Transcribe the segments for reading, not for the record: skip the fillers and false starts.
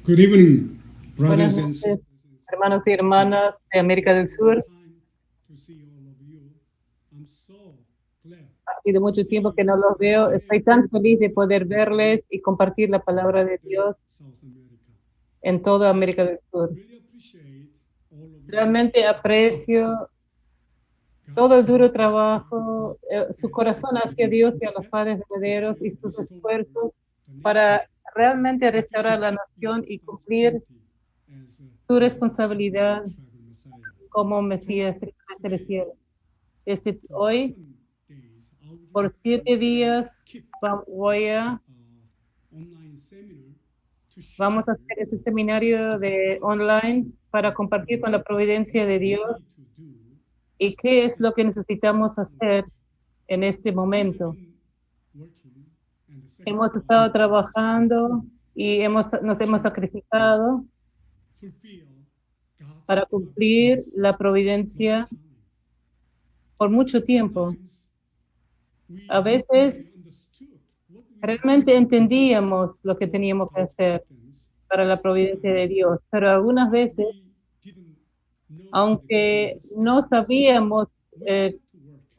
Good evening, Buenas brothers and noches, sisters. hermanos y hermanas de América del Sur. To see all of you. I'm so glad. Ha sido mucho tiempo que no los veo. Estoy tan feliz de poder verles y compartir la palabra de Dios South America. en toda América del Sur. Really appreciate all of you. Realmente aprecio todo el duro trabajo, su corazón hacia Dios y a los padres verdaderos y sus esfuerzos para realmente restaurar la nación y cumplir As su responsabilidad tribal Messiah. como Mesías celestial. Desde hoy, 7 days, I'll por 7 días, online seminar to share vamos a hacer ese seminario de online para compartir con la providencia de Dios what to do. y qué es lo que necesitamos hacer en este momento. Working and the second Hemos estado trabajando y nos hemos sacrificado fulfill God's para cumplir la providencia time. por mucho tiempo. We A veces understood what we realmente entendíamos lo que teníamos que hacer happens. para la providencia de Dios, pero algunas veces, We didn't know aunque no sabíamos, to work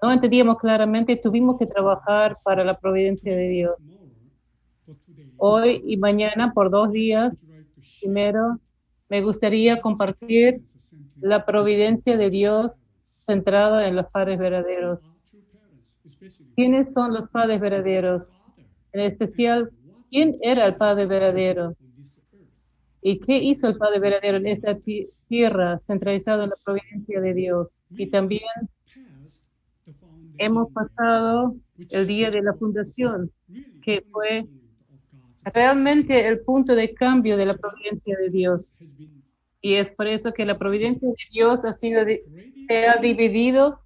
no entendíamos claramente, tuvimos que trabajar para la providencia de Dios. tomorrow for today. Hoy y mañana por 2 días, Try to share primero, me gustaría compartir la providencia de Dios centrada en los padres verdaderos. true parents, especially ¿Quiénes son los padres verdaderos? father En especial, ¿quién era el padre verdadero? on this earth. ¿Y qué hizo el padre verdadero en esta tierra centralizado en la providencia de Dios? Y también Past the foundation, hemos pasado el día de la fundación, really que fue of God's realmente el punto de cambio de la providencia de Dios. has been Y es por eso que la providencia de Dios se ha dividido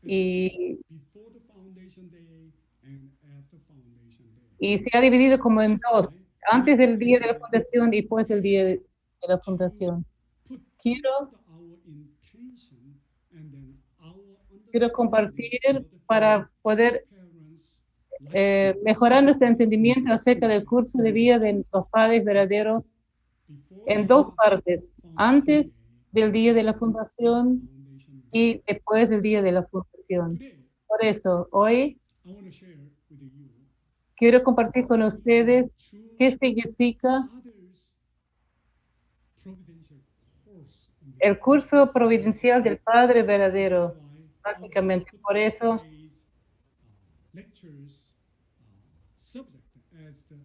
y, before the foundation day and after foundation day. y se ha dividido como en dos, antes del día de la fundación y después del día de la fundación. Quiero Our intention and then our quiero compartir para poder parents mejorar nuestro entendimiento acerca del curso de vida de los padres verdaderos en dos partes, antes del día de la fundación foundation day. y después del día de la fundación. Today, Por eso, hoy I want to share with you quiero compartir con ustedes true qué significa others providential course in this el curso providencial del Padre verdadero. why Básicamente, por eso today's lectures subject as the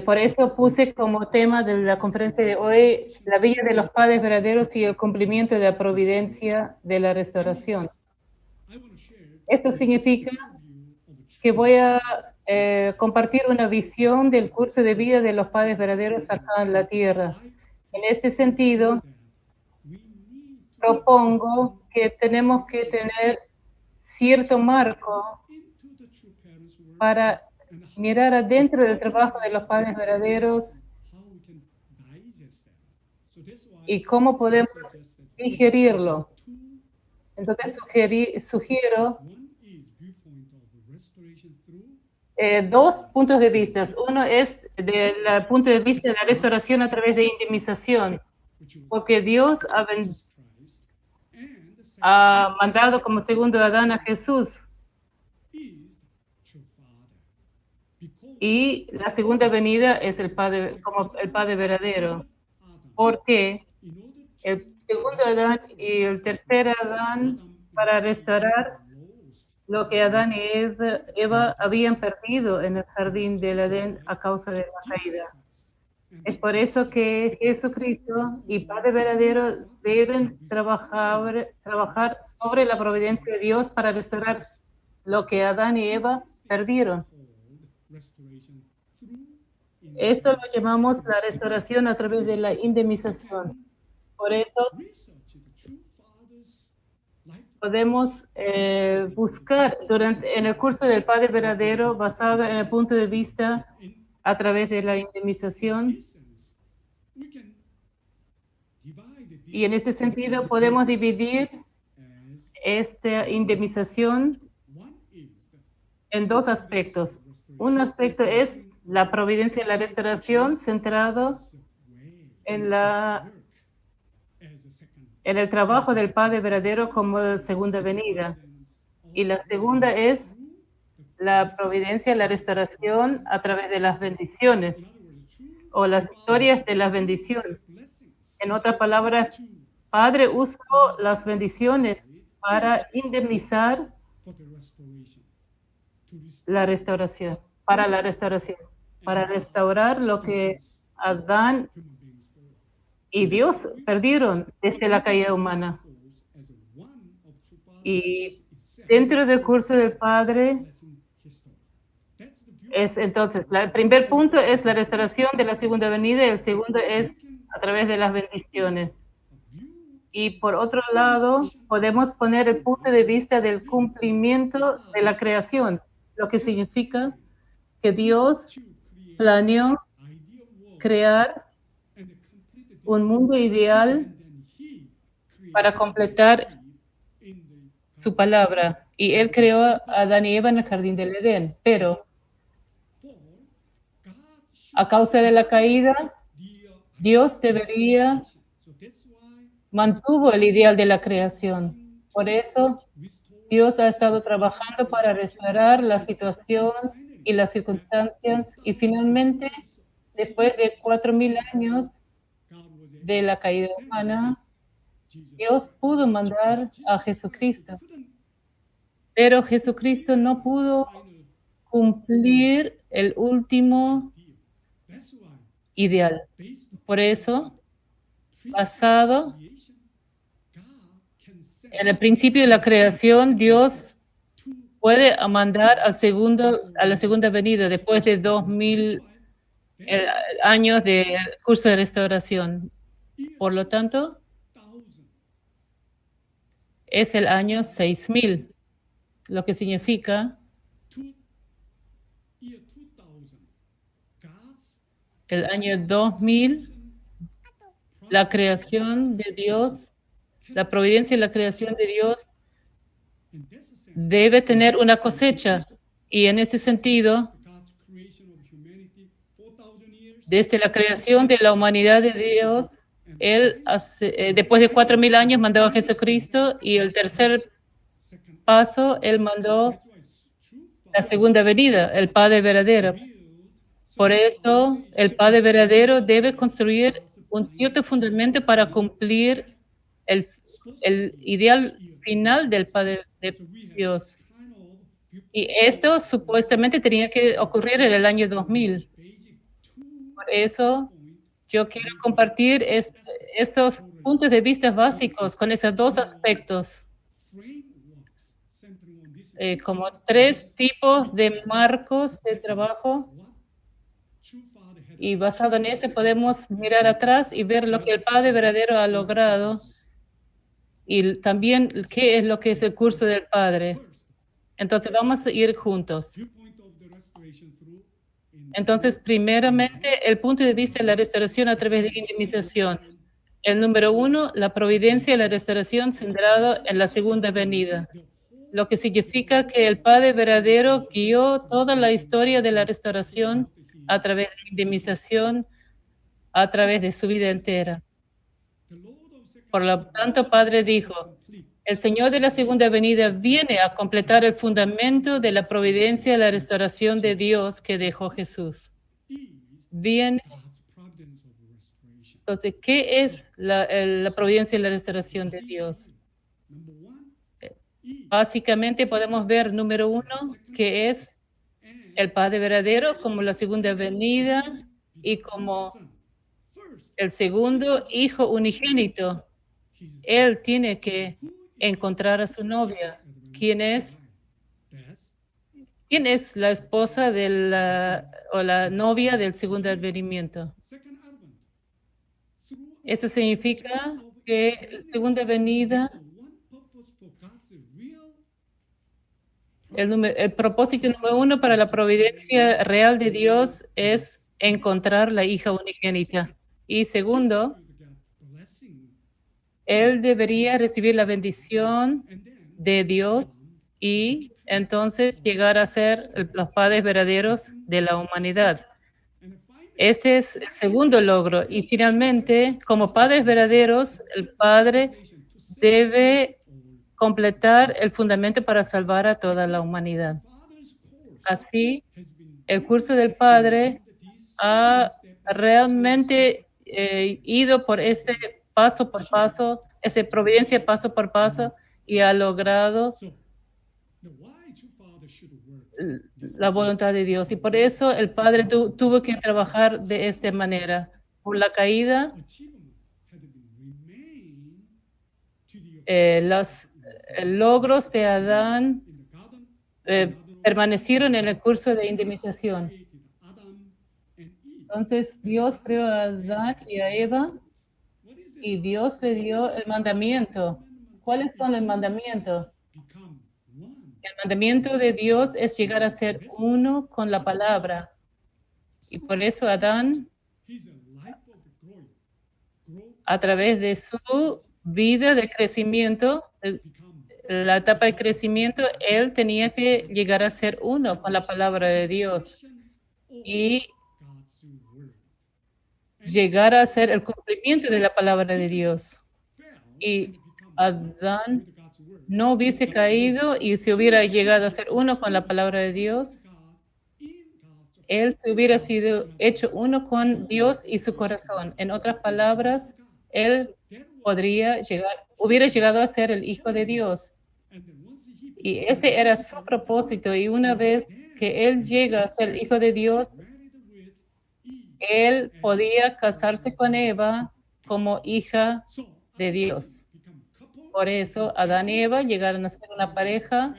Por eso puse como tema de la conferencia de hoy la vida de los padres verdaderos y el cumplimiento de la providencia de la restauración. I want to share Esto significa view of que voy a compartir una visión del curso de vida de los padres verdaderos acá en la tierra. En este sentido, we need to propongo que tenemos que tener cierto marco into the true parents' work para and how, mirar adentro del trabajo de los padres verdaderos how we can digest that. So that's why y cómo podemos suggested digerirlo. two. Entonces sugiero One is viewpoint of restoration through dos puntos de vista. Uno es del punto de vista de la restauración a través de indemnización, which was porque Dios Christ, and the second ha mandado como segundo Adán a Jesús, is true Father. Because y la segunda venida es el Padre, como el Padre verdadero. Adam, Porque in order to el segundo Adán y el tercer Adán, para restaurar lost lo que Adán y Eva habían perdido en el jardín del Edén a causa de la caída. Es por eso que Jesucristo y Padre verdadero deben trabajar sobre la providencia de Dios para restaurar lo que Adán y Eva perdieron. called restoration through Esto lo llamamos la restauración a través de la indemnización. Por eso research the true Father's life podemos buscar en el curso del Padre verdadero, basado en el punto de vista a través de la indemnización. essence. We can divide it Y en este sentido podemos dividir as esta indemnización one is the en dos aspectos. Un aspecto es la providencia de la restauración centrado en el trabajo del Padre verdadero como segunda venida. Y la segunda es la providencia, la restauración a través de las bendiciones o las historias de las bendiciones. En otras palabras, Padre usó las bendiciones para indemnizar la restauración, para restaurar lo que Adán y Dios perdieron desde la caída humana. Y dentro del curso del Padre es entonces, el primer punto es la restauración de la segunda venida y el segundo es a través de las bendiciones. Y por otro lado, podemos poner el punto de vista del cumplimiento de la creación, lo que significa que Dios planeó crear un mundo ideal para completar su palabra. Y Él creó a Adán y Eva en el jardín del Edén, pero a causa de la caída, Dios mantuvo el ideal de la creación. Por eso, Dios ha estado trabajando para restaurar la situación y las circunstancias y finalmente, después de 4,000 años de la caída humana, Dios pudo mandar a Jesucristo. Pero Jesucristo no pudo cumplir el último ideal. Por eso, basado en el principio de la creación, Dios puede mandar a la segunda venida después de 2,000 años de curso de restauración. Por lo tanto, es el año 6,000, lo que significa el año 2000, la creación de Dios, la providencia y la creación de Dios debe tener una cosecha. Y en ese sentido, desde la creación de la humanidad de Dios, Él, después de 4,000 años, mandó a Jesucristo y el tercer paso, Él mandó la segunda venida, el Padre verdadero. Por eso, el Padre verdadero debe construir un cierto fundamento para cumplir el ideal final del Padre de Dios. Y esto supuestamente tenía que ocurrir en el año 2000. Por eso, yo quiero compartir estos puntos de vista básicos con esos dos aspectos. Como 3 tipos de marcos de trabajo. Y basado en eso podemos mirar atrás y ver lo que el Padre verdadero ha logrado y también qué es lo que es el curso del Padre. Entonces vamos a ir juntos. Entonces, primeramente, el punto de vista de la restauración a través de la indemnización. El número 1, la providencia y la restauración centrado en la segunda venida, lo que significa que el Padre verdadero guió toda la historia de la restauración a través de la indemnización, a través de su vida entera. Por lo tanto, Padre dijo, el Señor de la segunda venida viene a completar el fundamento de la providencia y la restauración de Dios que dejó Jesús. Viene. Entonces, ¿qué es la providencia y la restauración de Dios? Básicamente podemos ver, número 1, que es el Padre verdadero como la segunda venida y como el segundo Hijo unigénito. Él tiene que encontrar a su novia. ¿Quién es? ¿Quién es la esposa o la novia del segundo advenimiento? Eso significa que la segunda venida, el propósito número 1 para la providencia real de Dios es encontrar la hija unigénita. Y segundo, Él debería recibir la bendición de Dios y entonces llegar a ser los padres verdaderos de la humanidad. Este es el segundo logro. Y finalmente, como padres verdaderos, el Padre debe completar el fundamento para salvar a toda la humanidad. Así, el curso del Padre ha realmente ido por este paso por paso, esa providencia paso por paso, y ha logrado la voluntad de Dios. Y por eso el Padre tuvo que trabajar de esta manera. Por la caída, los logros de Adán permanecieron en el curso de indemnización. Entonces Dios creó a Adán y a Eva y Dios le dio el mandamiento. ¿Cuáles son los mandamientos? El mandamiento de Dios es llegar a ser uno con la palabra. Y por eso Adán, a través de su vida de crecimiento, la etapa de crecimiento, él tenía que llegar a ser uno con la palabra de Dios y llegar a ser el cumplimiento de la palabra de Dios. Y Adán no hubiese caído y se hubiera llegado a ser uno con la palabra de Dios, él se hubiera sido hecho uno con Dios y su corazón. En otras palabras, él hubiera llegado a ser el Hijo de Dios. Y este era su propósito. Y una vez que él llega a ser el Hijo de Dios, él podía casarse con Eva como hija de Dios. Por eso Adán y Eva llegaron a ser una pareja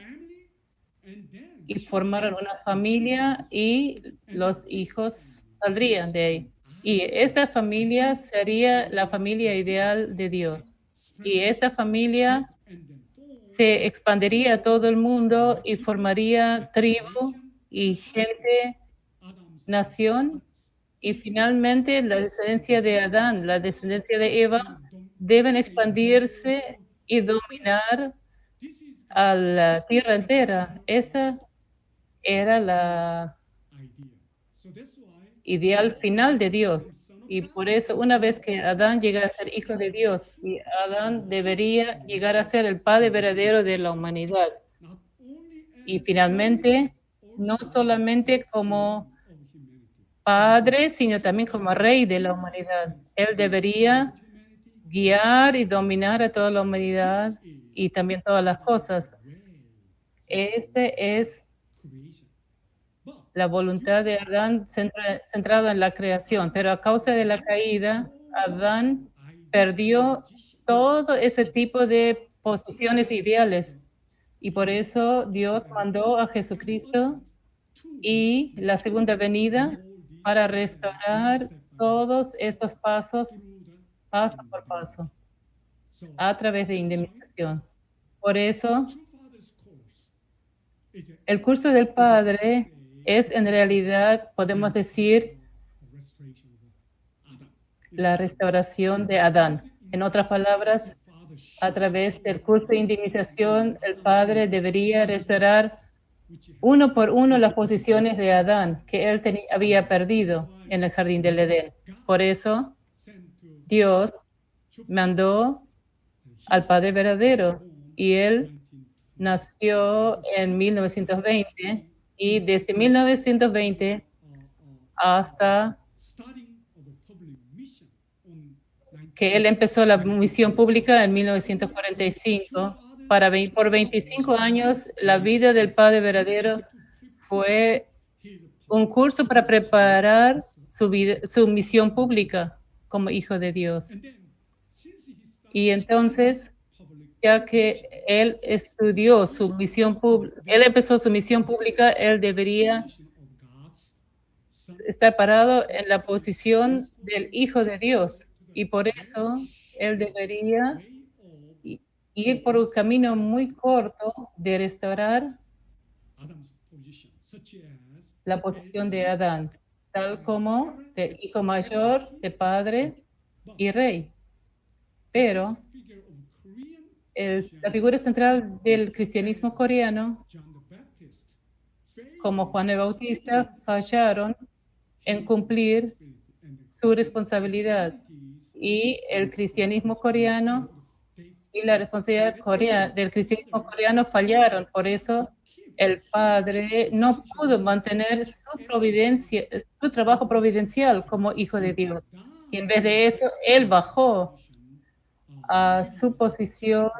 y formaron una familia y los hijos saldrían de ahí. Y esta familia sería la familia ideal de Dios. Y esta familia se expandiría a todo el mundo y formaría tribu y gente, nación. Y finalmente la descendencia de Adán, la descendencia de Eva, deben expandirse y dominar a la tierra entera. Esta era la ideal final de Dios. Y por eso, una vez que Adán llega a ser hijo de Dios, y Adán debería llegar a ser el padre verdadero de la humanidad. Y finalmente, no solamente como padre, sino también como rey de la humanidad. Él debería guiar y dominar a toda la humanidad y también todas las cosas. Este es la voluntad de Adán centrada en la creación, pero a causa de la caída, Adán perdió todo ese tipo de posiciones ideales y por eso Dios mandó a Jesucristo y la segunda venida para restaurar todos estos pasos, paso por paso, a través de indemnización. Por eso, el curso del Padre es en realidad, podemos decir, la restauración de Adán. En otras palabras, a través del curso de indemnización, el Padre debería restaurar uno por uno las posiciones de Adán que él había perdido en el jardín del Edén. Por eso, Dios mandó al Padre verdadero y él nació en 1920 y desde 1920 hasta que él empezó la misión pública en 1945. Por 25 años, la vida del Padre verdadero fue un curso para preparar su misión pública como hijo de Dios. Y entonces, ya que él estudió su misión pública, él empezó su misión pública, él debería estar parado en la posición del Hijo de Dios. Y por eso él debería ir por un camino muy corto de restaurar la posición de Adán, tal como de hijo mayor, de padre y rey. Pero la figura central del cristianismo coreano, como Juan el Bautista, fallaron en cumplir su responsabilidad. Y el cristianismo coreano y la responsabilidad del cristianismo coreano fallaron. Por eso el padre no pudo mantener su providencia, su trabajo providencial como hijo de Dios. Y en vez de eso, él bajó a su posición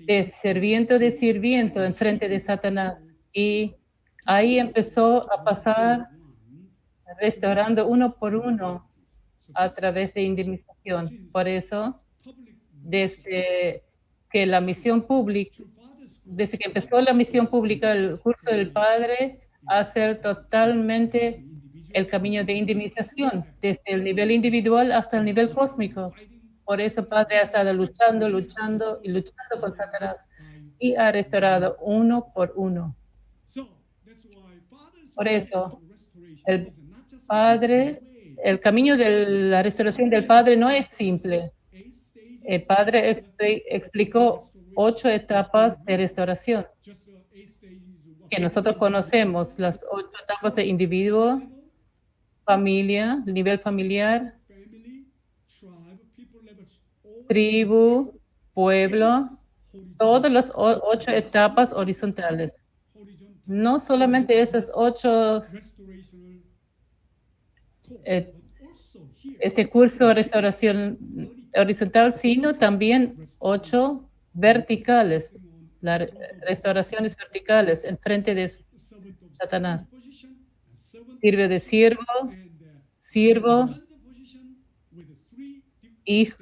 de sirviento en frente de Satanás. Y ahí empezó a pasar restaurando uno por uno a través de indemnización. Por eso, desde que la misión pública, desde que empezó la misión pública, el curso del Padre, a ser totalmente el camino de indemnización, desde el nivel individual hasta el nivel cósmico. Por eso Padre ha estado luchando con Satanás y ha restaurado uno por uno. Por eso, el Padre, el camino de la restauración del Padre no es simple. El Padre explicó 8 etapas de restauración que nosotros conocemos, las 8 etapas de individuo, familia, nivel familiar, tribu, pueblo, todas las 8 etapas horizontales. No solamente esas 8, este curso de restauración horizontal, sino también 8 verticales, las restauraciones verticales en frente de Satanás. Sirve de siervo, hijo,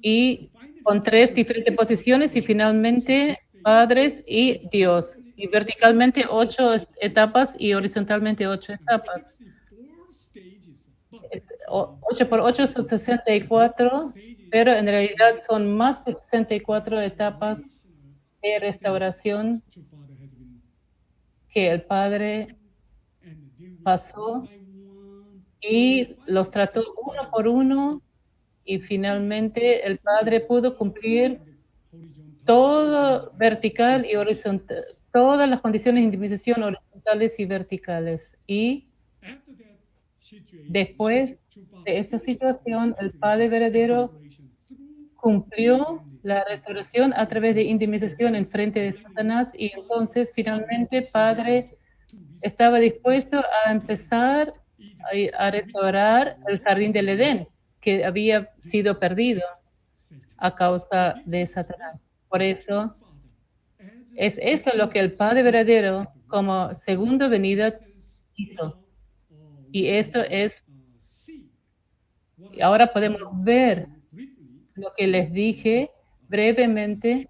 y con 3 diferentes posiciones y finalmente padres y Dios. Y verticalmente 8 etapas y horizontalmente 8 etapas. 8 por 8 son 64, pero en realidad son más de 64 etapas de restauración que el Padre pasó y los trató uno por uno y finalmente el Padre pudo cumplir todo vertical y horizontal, todas las condiciones de indemnización horizontales y verticales. Y después de esta situación, el Padre verdadero cumplió la restauración a través de indemnización en frente de Satanás y entonces finalmente Padre estaba dispuesto a empezar a restaurar el jardín del Edén que había sido perdido a causa de Satanás. Por eso es eso lo que el Padre verdadero como segunda venida hizo. Y esto es, ahora podemos ver lo que les dije brevemente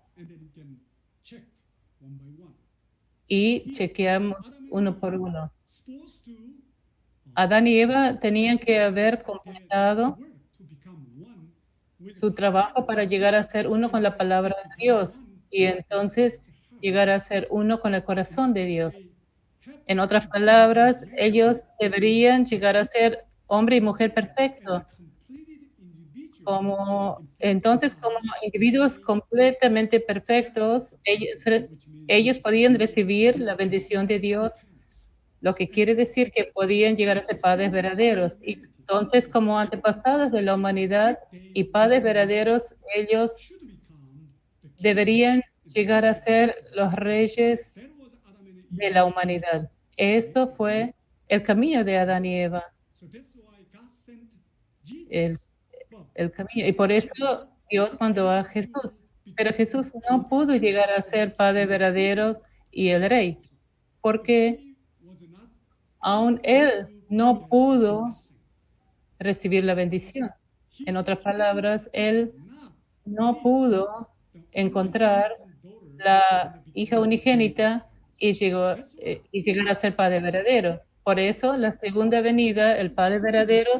y chequeamos uno por uno. Adán y Eva tenían que haber completado su trabajo para llegar a ser uno con la palabra de Dios y entonces llegar a ser uno con el corazón de Dios. En otras palabras, ellos deberían llegar a ser hombre y mujer perfectos. Entonces, como individuos completamente perfectos, ellos podían recibir la bendición de Dios, lo que quiere decir que podían llegar a ser padres verdaderos. Y entonces, como antepasados de la humanidad y padres verdaderos, ellos deberían llegar a ser los reyes de la humanidad. Esto fue el camino de Adán y Eva. El camino. Y por eso Dios mandó a Jesús. Pero Jesús no pudo llegar a ser padre verdadero y el rey, porque aún él no pudo recibir la bendición. En otras palabras, él no pudo encontrar la hija unigénita y llegar a ser padre verdadero. Por eso, la segunda venida, el padre verdadero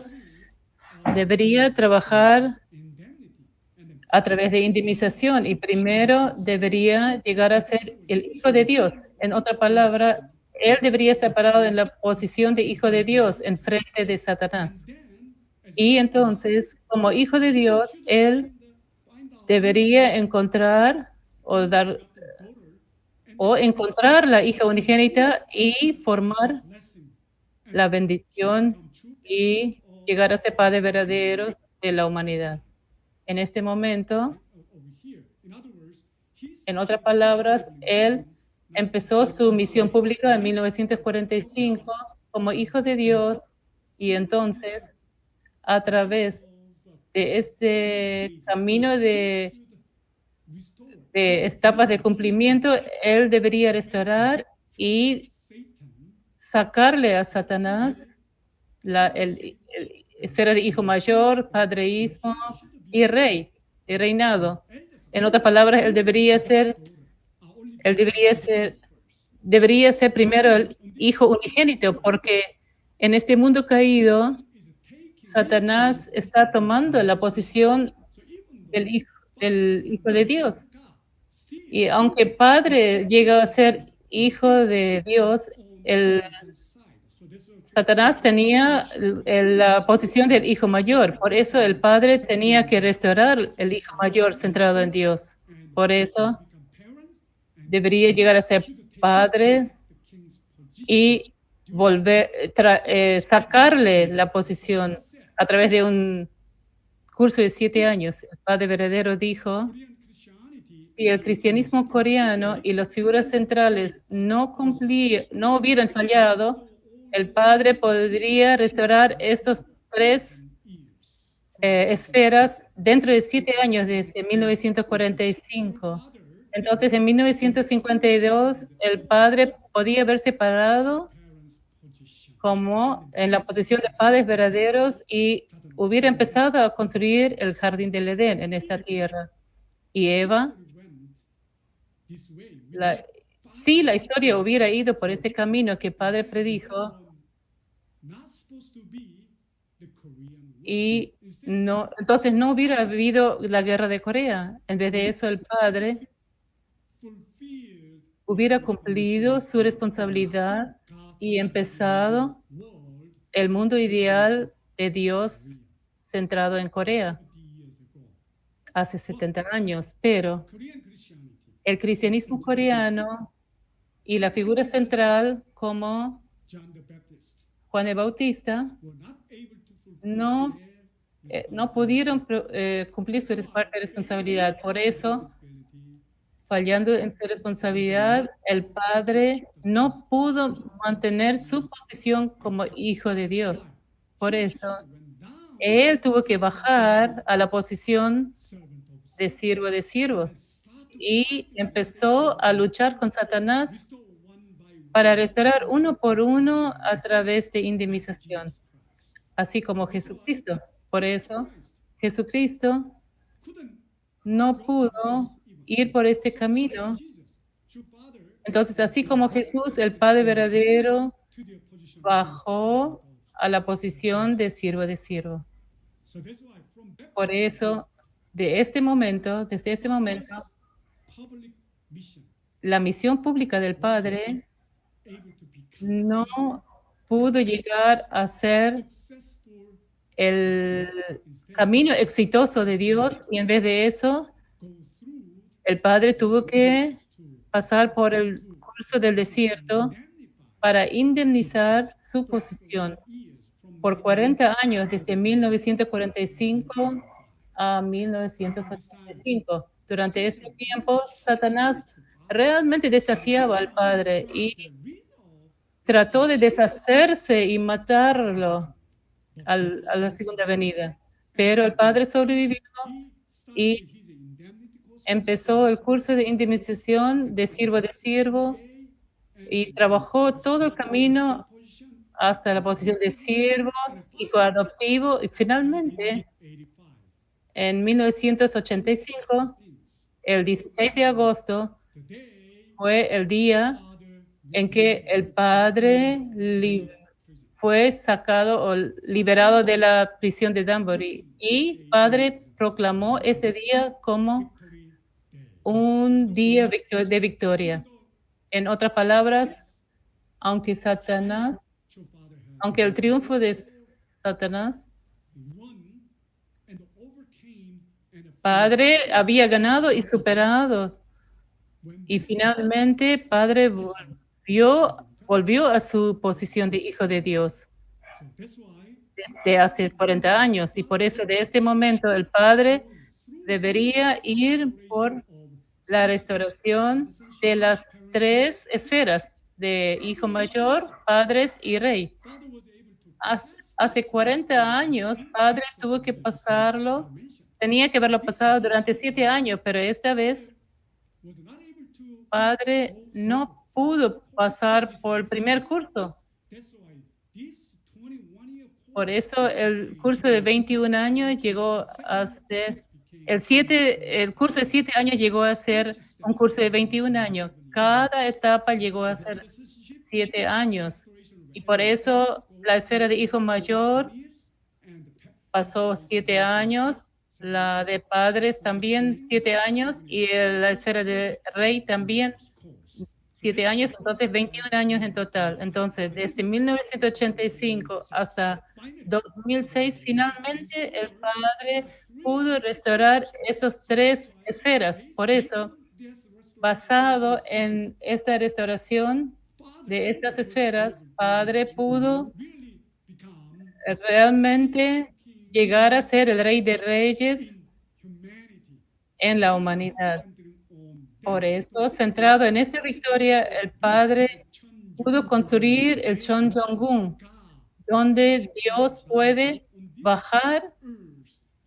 debería trabajar a través de indemnización y primero debería llegar a ser el hijo de Dios. En otra palabra, él debería ser parado en la posición de hijo de Dios en frente de Satanás. Y entonces, como hijo de Dios, él debería encontrar encontrar la hija unigénita y formar la bendición y llegar a ser Padre verdadero de la humanidad. En este momento, en otras palabras, Él empezó su misión pública en 1945 como hijo de Dios y entonces, a través de este camino de etapas de cumplimiento, Él debería restaurar y sacarle a Satanás el esfera de hijo mayor, padreísmo y rey, y reinado. En otras palabras, él debería ser primero el hijo unigénito, porque en este mundo caído, Satanás está tomando la posición del hijo de Dios. Y aunque padre llega a ser hijo de Dios, Satanás tenía la posición del hijo mayor. Por eso el padre tenía que restaurar el hijo mayor centrado en Dios. Por eso debería llegar a ser padre y sacarle la posición a través de un curso de 7 años. El padre verdadero dijo: si el cristianismo coreano y las figuras centrales no hubieran fallado, el padre podría restaurar estos 3 esferas dentro de 7 años, desde 1945. Entonces, en 1952, el padre podía haberse parado como en la posición de padres verdaderos y hubiera empezado a construir el jardín del Edén en esta tierra. Y Eva, si la historia hubiera ido por este camino que padre predijo, y entonces no hubiera habido la guerra de Corea. En vez de eso, el padre hubiera cumplido su responsabilidad y empezado el mundo ideal de Dios centrado en Corea hace 70 años. Pero el cristianismo coreano y la figura central como Juan el Bautista no pudieron cumplir su responsabilidad. Por eso, fallando en su responsabilidad, el padre no pudo mantener su posición como hijo de Dios. Por eso, él tuvo que bajar a la posición de siervo y empezó a luchar con Satanás para restaurar uno por uno a través de indemnización, así como Jesucristo. Por eso, Jesucristo no pudo ir por este camino. Entonces, así como Jesús, el Padre verdadero, bajó a la posición de siervo. Por eso, desde ese momento, la misión pública del Padre no pudo llegar a ser el camino exitoso de Dios, y en vez de eso, el Padre tuvo que pasar por el curso del desierto para indemnizar su posición por 40 años, desde 1945 a 1985. Durante este tiempo, Satanás realmente desafiaba al Padre y trató de deshacerse y matarlo a la segunda venida. Pero el Padre sobrevivió y empezó el curso de indemnización de siervo y trabajó todo el camino hasta la posición de siervo, hijo adoptivo, y finalmente, en 1985, el 16 de agosto, fue el día en que el padre fue sacado o liberado de la prisión de Danbury, y el padre proclamó ese día como un día de victoria. En otras palabras, aunque el triunfo de Satanás, Padre había ganado y superado. Y finalmente, Padre volvió volvió a su posición de hijo de Dios So that's why desde hace 40 años. Y por eso, de este momento, el Padre debería ir por la restauración de las tres esferas de hijo mayor, padres y rey. Father was able to Hace 40 años, Padre tuvo que pasarlo, tenía que haberlo pasado durante 7 años, pero esta vez was not able to Padre no pudo pasar por el primer curso. that's why this 21-year Por eso el curso de 21 años llegó a ser, el curso de 7 años llegó a ser un curso de 21 años. Cada etapa llegó a ser 7 años. Y por eso la esfera de hijo mayor pasó 7 años, la de padres también 7 años y la esfera de rey también 7 años, entonces 21 años en total. Entonces, desde 1985 hasta 2006, finalmente el Padre pudo restaurar estas tres esferas. Por eso, basado en esta restauración de estas esferas, Padre pudo really become realmente llegar a ser el Rey de Reyes humanity. en la humanidad. Centering on Por eso, centrado en esta victoria, el Padre pudo construir el Chonjong-gun, donde Dios puede bajar earth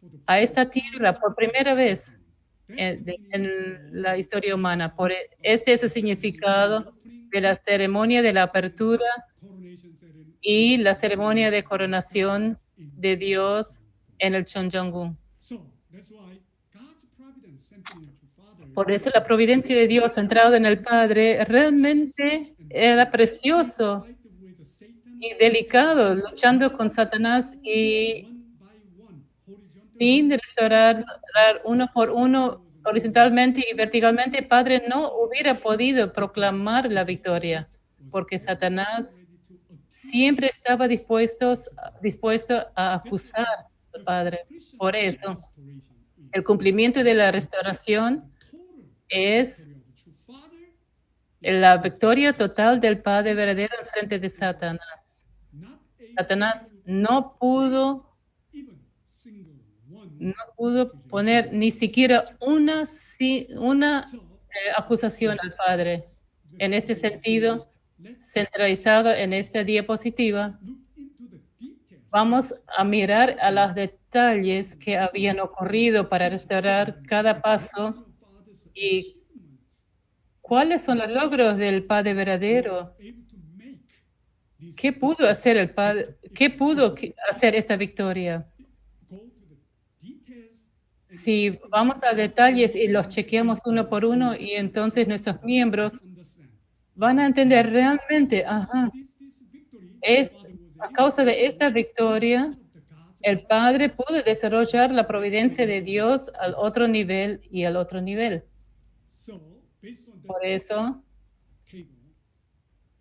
for the a esta tierra por primera vez en la historia humana. Este es el significado de la ceremonia de la apertura coronation ceremony. y la ceremonia de coronación de Dios en el Chonjong-gun. So that's why God's providence centering to Father Por eso la providencia de Dios centrada en el Padre realmente era precioso fight with Satan y delicado, luchando con Satanás y one by one, horizontal sin restaurar uno por uno, horizontalmente y verticalmente. Padre no hubiera podido proclamar la victoria, porque Satanás siempre estaba dispuesto a acusar al Padre. Por eso, restoration. el cumplimiento de la restauración es To Father, la victoria total del Padre verdadero en frente de Satanás. not a Satanás no pudo even single one. no pudo poner ni siquiera una acusación al Padre. En este sentido, centralizado en esta diapositiva, Look into the details. vamos a mirar a los detalles que habían ocurrido para restaurar cada paso Father's y cuáles son los logros del Padre verdadero. able to make this ¿Qué pudo hacer el Padre? ¿Qué pudo hacer esta victoria? go to the details. Si vamos a detalles y los chequeamos uno por uno, y entonces nuestros miembros Understand. van a entender realmente, This victory es a causa de esta victoria, the God's el Padre pudo desarrollar la providencia de Dios al otro nivel y al otro nivel. so based on that Por eso, table.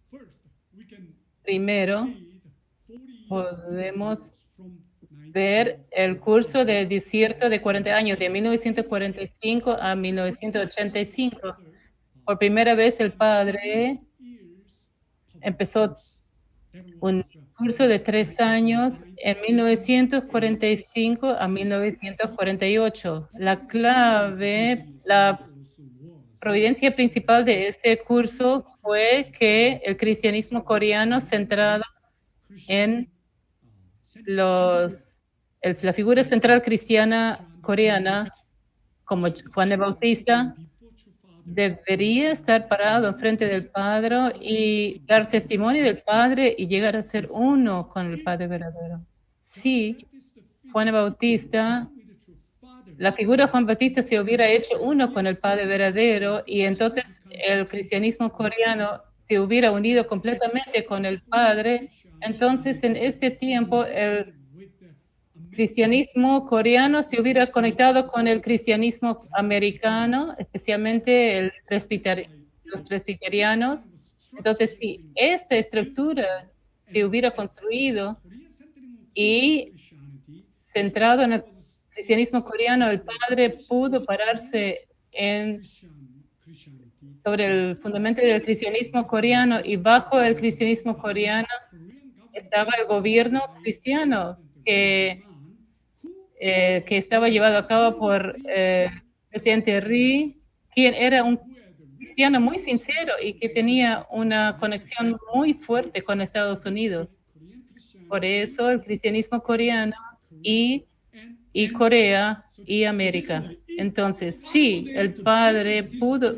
First, we can primero, see the 40 podemos from 19 ver el curso de desierto de 40 años, de 1945 a 1985. Por primera vez el Padre years empezó that un curso de 3 años en 1945 a 1948. La clave, la also was providencia principal de este curso fue que el cristianismo coreano centrado en la figura central cristiana coreana, como Juan el Bautista, before true Father. debería estar parado enfrente del Padre y dar testimonio del Padre y llegar a ser uno con el Padre verdadero. Sí, Is the Juan el Bautista, with the true Father. la figura de Juan Bautista se hubiera hecho uno con el Padre verdadero y entonces el cristianismo coreano se hubiera unido completamente con el Padre. Entonces, en este tiempo, el With the cristianismo coreano se hubiera conectado con el cristianismo americano, especialmente los presbiterianos. Entonces, si esta estructura se hubiera construido Korean centering on y Christianity, centrado en el cristianismo coreano, el Padre pudo pararse en Christianity sobre el fundamento del cristianismo coreano, y bajo el cristianismo coreano estaba el gobierno cristiano que estaba llevado a cabo por el presidente Ri, quien era un cristiano muy sincero y que tenía una conexión muy fuerte con Estados Unidos. Por eso el cristianismo coreano y Corea y América. Entonces, sí, el padre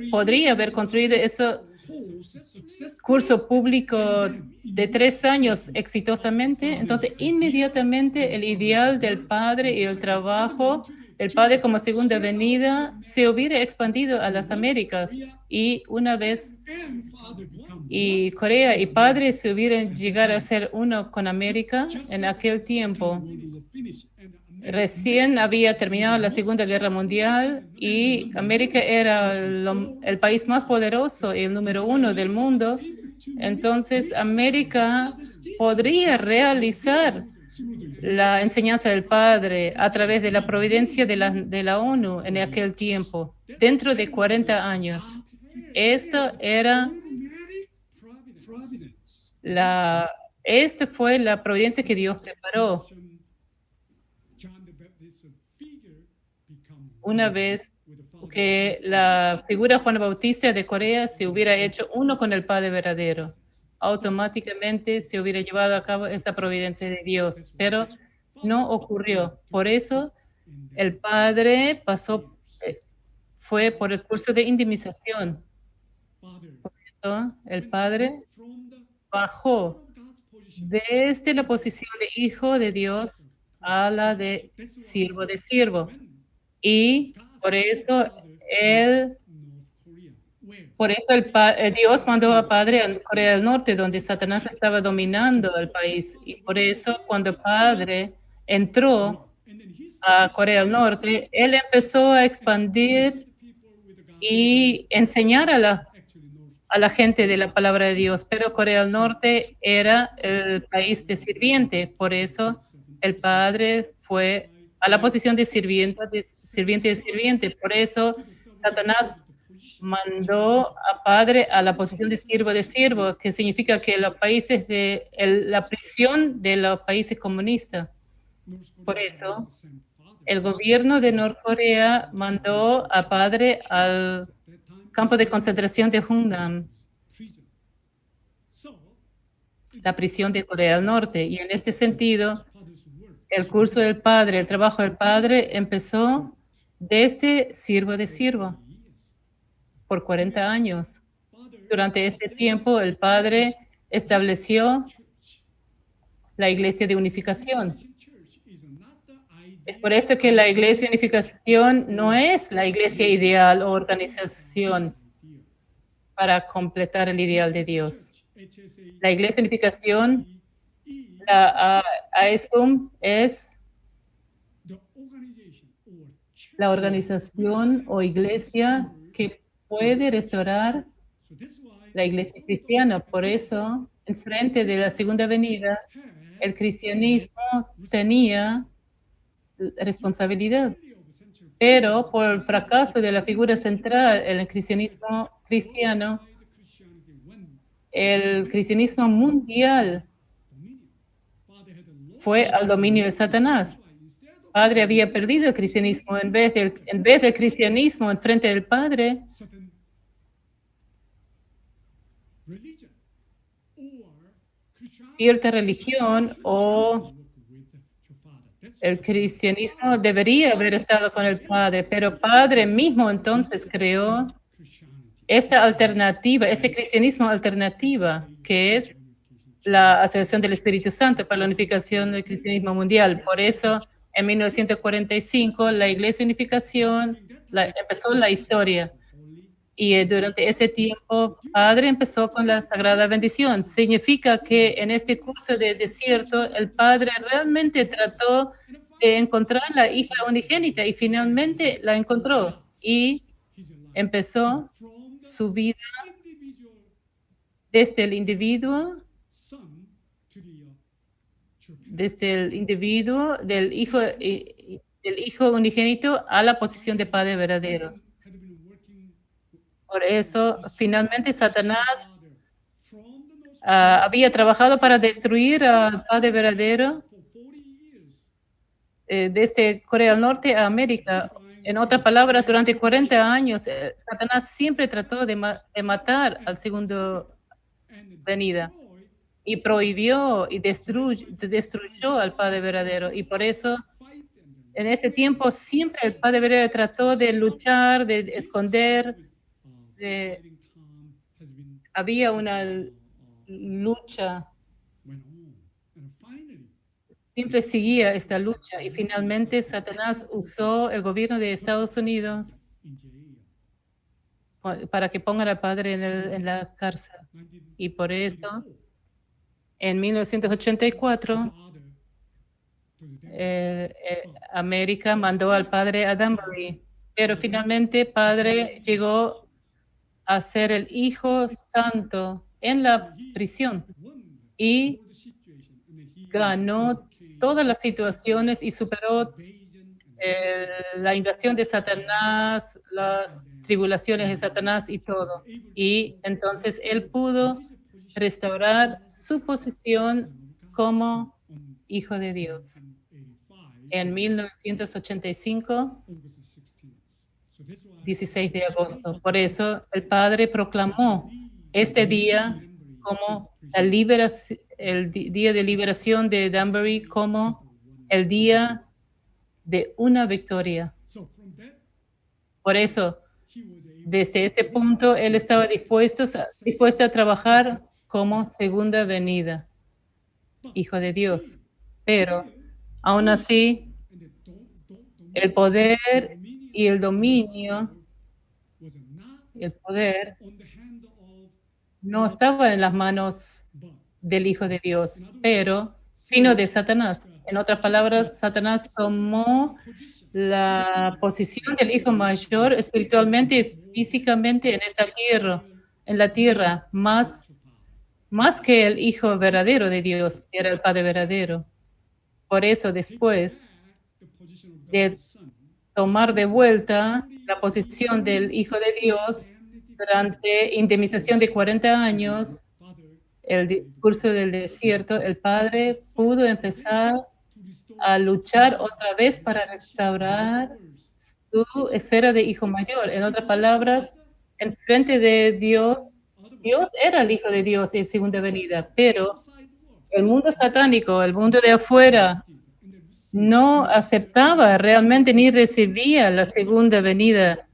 podría haber construido ese curso público de 3 años exitosamente. Entonces, inmediatamente el ideal del padre y el trabajo del padre como segunda venida se hubiera expandido a las Américas. Y una vez y Corea y padre se hubieran llegado a ser uno con América en aquel tiempo. Recién había terminado la Segunda Guerra Mundial y América era el país más poderoso y el número 1 del mundo. Entonces, América podría realizar la enseñanza del Padre a través de la providencia de la ONU en aquel tiempo, dentro de 40 años. Esta fue la providencia que Dios preparó. Una vez que la figura Juan Bautista de Corea se hubiera hecho uno con el Padre verdadero, automáticamente se hubiera llevado a cabo esta providencia de Dios, pero no ocurrió. Por eso el Padre fue por el curso de indemnización. Por eso el Padre bajó desde la posición de hijo de Dios a la de siervo de siervo. Y por eso Dios mandó a Padre a Corea del Norte, donde Satanás estaba dominando el país. Y por eso cuando Padre entró a Corea del Norte, él empezó a expandir y enseñar a la gente de la palabra de Dios. Pero Corea del Norte era el país de sirviente. Por eso el Padre fue a la posición de sirviente. Por eso Satanás mandó a Padre a la posición de siervo, que significa que los países la prisión de los países comunistas. Por eso el gobierno de Norcorea mandó a Padre al campo de concentración de Hungnam, la prisión de Corea del Norte. Y en este sentido, el curso del Padre, el trabajo del Padre empezó desde siervo de siervo por 40 años. Durante este tiempo, el Padre estableció la Iglesia de Unificación. Es por eso que la Iglesia de Unificación no es la iglesia ideal o organización para completar el ideal de Dios. La Iglesia de Unificación, la AESUM, es la organización o iglesia que puede restaurar la iglesia cristiana. Por eso, en frente de la segunda venida, el cristianismo tenía responsabilidad. Pero por el fracaso de la figura central en el cristianismo cristiano, el cristianismo mundial fue al dominio de Satanás. Padre había perdido el cristianismo. En vez del cristianismo en frente del Padre, cierta religión o el cristianismo debería haber estado con el Padre, pero Padre mismo entonces creó esta alternativa, este cristianismo alternativa, que es la Asociación del Espíritu Santo para la Unificación del Cristianismo Mundial. Por eso, en 1945, la Iglesia de Unificación empezó la historia. Y durante ese tiempo, Padre empezó con la Sagrada Bendición. Significa que en este curso de desierto, el Padre realmente trató de encontrar la hija unigénita y finalmente la encontró. Y empezó su vida desde el individuo del hijo unigénito a la posición de Padre verdadero. Por eso, finalmente, Satanás había trabajado para destruir al Padre verdadero desde Corea del Norte a América. En otras palabras, durante 40 años, Satanás siempre trató de matar al segundo venida y prohibió y destruyó al Padre verdadero. Y por eso, en ese tiempo, siempre el Padre verdadero trató de luchar, de esconder. Había una lucha, siempre seguía esta lucha y finalmente Satanás usó el gobierno de Estados Unidos para que pongan al padre en la cárcel. Y por eso, en 1984, América mandó al padre a Danbury, pero finalmente padre llegó a ser el Hijo Santo en la prisión y ganó todas las situaciones y superó la invasión de Satanás, las tribulaciones de Satanás y todo. Y entonces él pudo restaurar su posición como hijo de Dios. En 1985, 16 de agosto. Por eso el Padre proclamó este día como el día de liberación de Danbury como el día de una victoria. Por eso, desde ese punto, él estaba dispuesto a trabajar como segunda venida, hijo de Dios. Pero, aún así, el poder y el dominio, el poder no estaba en las manos del Hijo de Dios, pero sino de Satanás. En otras palabras, Satanás tomó la posición del Hijo mayor espiritualmente y físicamente en esta tierra, en la tierra, más que el Hijo verdadero de Dios, que era el Padre verdadero. Por eso, después de tomar de vuelta la posición del Hijo de Dios durante indemnización de 40 años, el discurso del desierto, el Padre pudo empezar a luchar otra vez para restaurar su esfera de hijo mayor. En otras palabras, en frente de Dios, Dios era el Hijo de Dios en segunda venida, pero el mundo satánico, el mundo de afuera, no aceptaba realmente ni recibía la segunda venida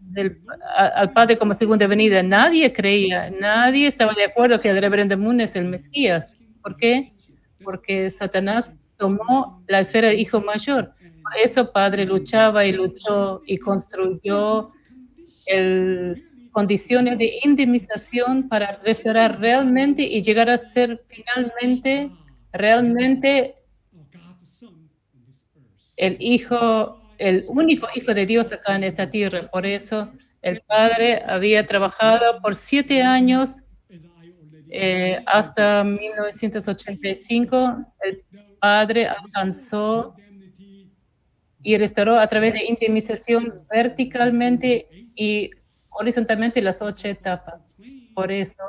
al Padre como segunda venida. Nadie creía, nadie estaba de acuerdo que el reverendo Moon es el Mesías. ¿Por qué? Porque Satanás tomó la esfera de hijo mayor. Por eso Padre luchaba y luchó y construyó condiciones de indemnización para restaurar realmente y llegar a ser finalmente, realmente el único hijo de Dios acá en esta tierra. Por eso el Padre había trabajado por 7 años hasta 1985. El Padre alcanzó y restauró a través de indemnización verticalmente y horizontalmente las 8 etapas. Por eso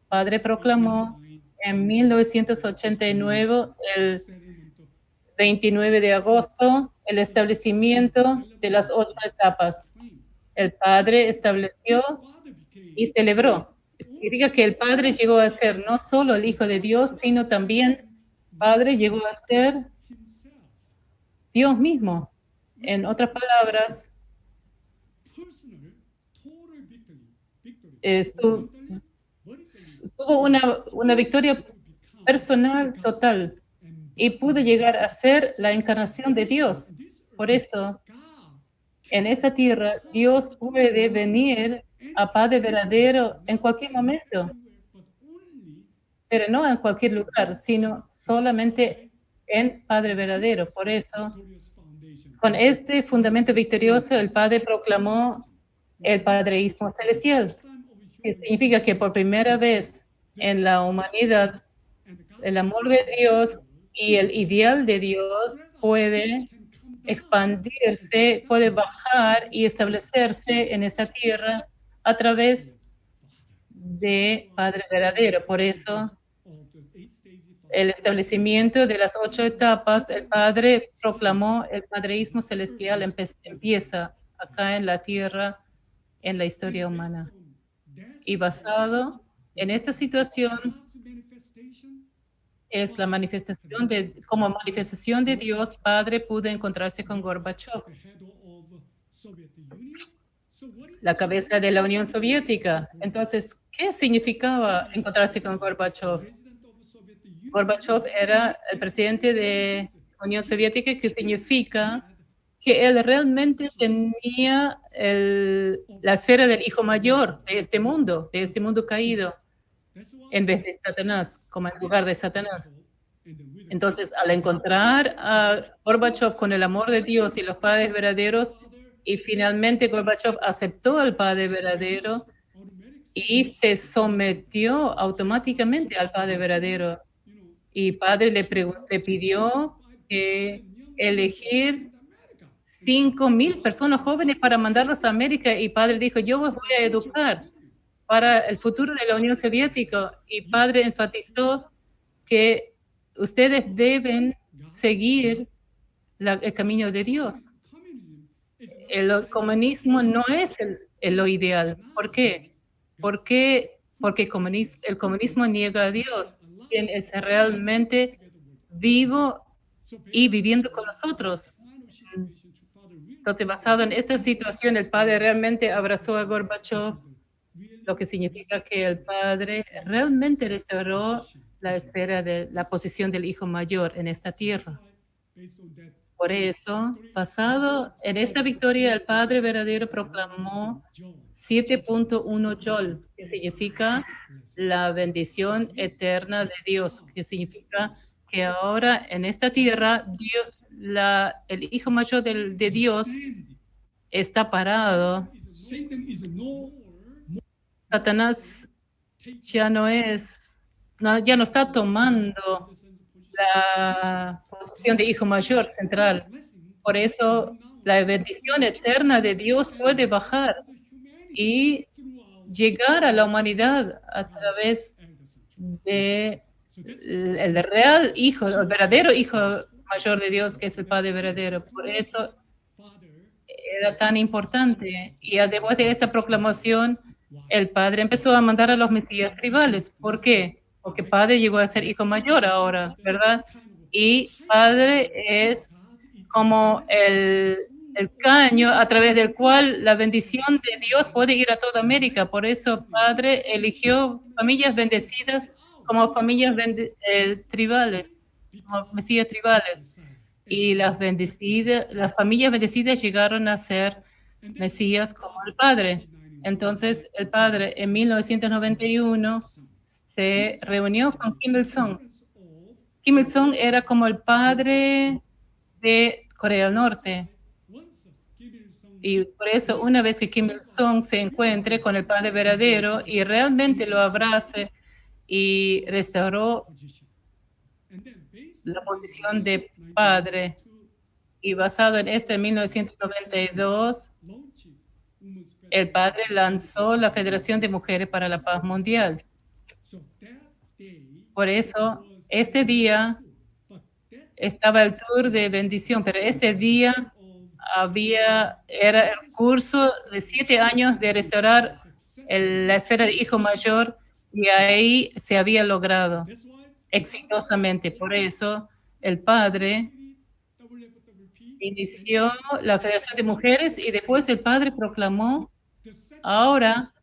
Padre proclamó en 1989 el 29 de agosto, el establecimiento de las 8 etapas. El Padre estableció y celebró. Significa que el Padre llegó a ser no solo el Hijo de Dios, sino también Padre llegó a ser Dios mismo. En otras palabras, tuvo una victoria personal total y pudo llegar a ser la encarnación de Dios. Por eso, en esa tierra, Dios puede venir a Padre verdadero en cualquier momento, pero no en cualquier lugar, sino solamente en Padre verdadero. Por eso, con este fundamento victorioso, el Padre proclamó el padreísmo celestial, que significa que por primera vez en la humanidad, el amor de Dios y el ideal de Dios puede expandirse, puede bajar y establecerse en esta tierra a través de Padre verdadero. Por eso, el establecimiento de las 8 etapas, el Padre proclamó el padreísmo celestial empieza acá en la tierra, en la historia humana. Y basado en esta situación es la manifestación como manifestación de Dios, Padre pudo encontrarse con Gorbachev, la cabeza de la Unión Soviética. Entonces, ¿qué significaba encontrarse con Gorbachev? Gorbachev era el presidente de la Unión Soviética, que significa que él realmente tenía la esfera del hijo mayor de este mundo caído, en vez de Satanás, como en lugar de Satanás. Entonces, al encontrar a Gorbachev con el amor de Dios y los padres verdaderos, y finalmente Gorbachev aceptó al Padre verdadero y se sometió automáticamente al Padre verdadero. Y Padre le pidió elegir 5,000 personas jóvenes para mandarlos a América, y Padre dijo, yo los voy a educar para el futuro de la Unión Soviética. Y Padre enfatizó que ustedes deben seguir el camino de Dios. El comunismo no es lo ideal. ¿Por qué? Porque el comunismo niega a Dios, quien es realmente vivo y viviendo con nosotros. Entonces, basado en esta situación, el Padre realmente abrazó a Gorbachev, lo que significa que el Padre realmente restauró la esfera de la posición del hijo mayor en esta tierra. Por eso, basado en esta victoria, el Padre verdadero proclamó 7.1 Yol, que significa la bendición eterna de Dios, que significa que ahora en esta tierra el hijo mayor de Dios está parado. Satanás ya no está tomando la posición de hijo mayor central. Por eso la bendición eterna de Dios puede bajar y llegar a la humanidad a través de el real hijo, el verdadero hijo mayor de Dios, que es el Padre verdadero. Por eso era tan importante. Y después de esa proclamación, el Padre empezó a mandar a los mesías tribales. ¿Por qué? Porque Padre llegó a ser hijo mayor ahora, ¿verdad? Y Padre es como el caño a través del cual la bendición de Dios puede ir a toda América. Por eso Padre eligió familias bendecidas como familias tribales, como mesías tribales. Y las familias bendecidas llegaron a ser mesías como el Padre. Entonces, el Padre en 1991 se reunió con Kim Il-sung. Kim Il-sung era como el padre de Corea del Norte. Y por eso, una vez que Kim Il-sung se encuentre con el Padre verdadero y realmente lo abrace y restauró la posición de Padre, y basado en esto, en 1992, el Padre lanzó la Federación de Mujeres para la Paz Mundial. Por eso, este día estaba el tour de bendición, pero este día era el curso de 7 años de restaurar la esfera de hijo mayor, y ahí se había logrado exitosamente. Por eso, el Padre inició la Federación de Mujeres y después el Padre proclamó, ahora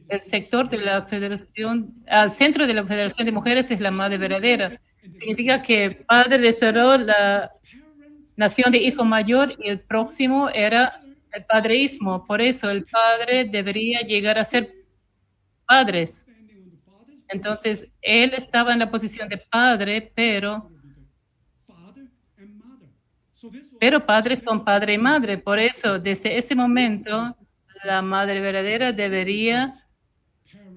el sector de la Federación, al centro de la Federación de Mujeres es la Madre verdadera. Significa que el Padre restauró la nación de hijo mayor y el próximo era el padreísmo. Por eso el Padre debería llegar a ser padres. Entonces, él estaba en la posición de padre, pero padres son padre y madre. Por eso, desde ese momento, la Madre verdadera debería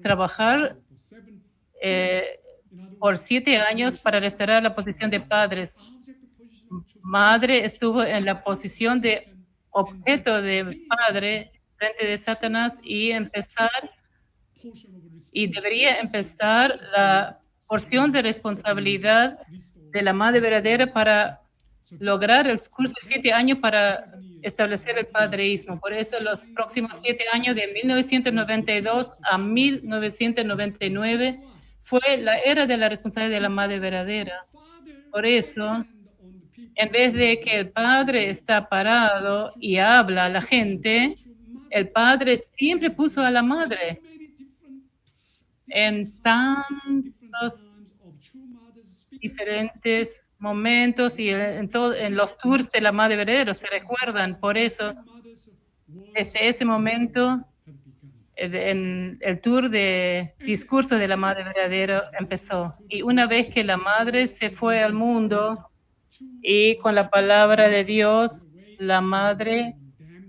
trabajar por 7 años para restaurar la posición de padres. Madre estuvo en la posición de objeto de padre frente de Satanás y debería empezar la porción de responsabilidad de la madre verdadera para lograr el curso de 7 años para establecer el padreísmo. Por eso los próximos 7 años, de 1992 a 1999, fue la era de la responsabilidad de la madre verdadera. Por eso, en vez de que el padre está parado y habla a la gente, el padre siempre puso a la madre en tantos diferentes momentos y en los tours de la madre verdadera, se recuerdan. Por eso, desde ese momento, en el tour de discurso de la madre verdadera empezó. Y una vez que la madre se fue al mundo y con la palabra de Dios, la madre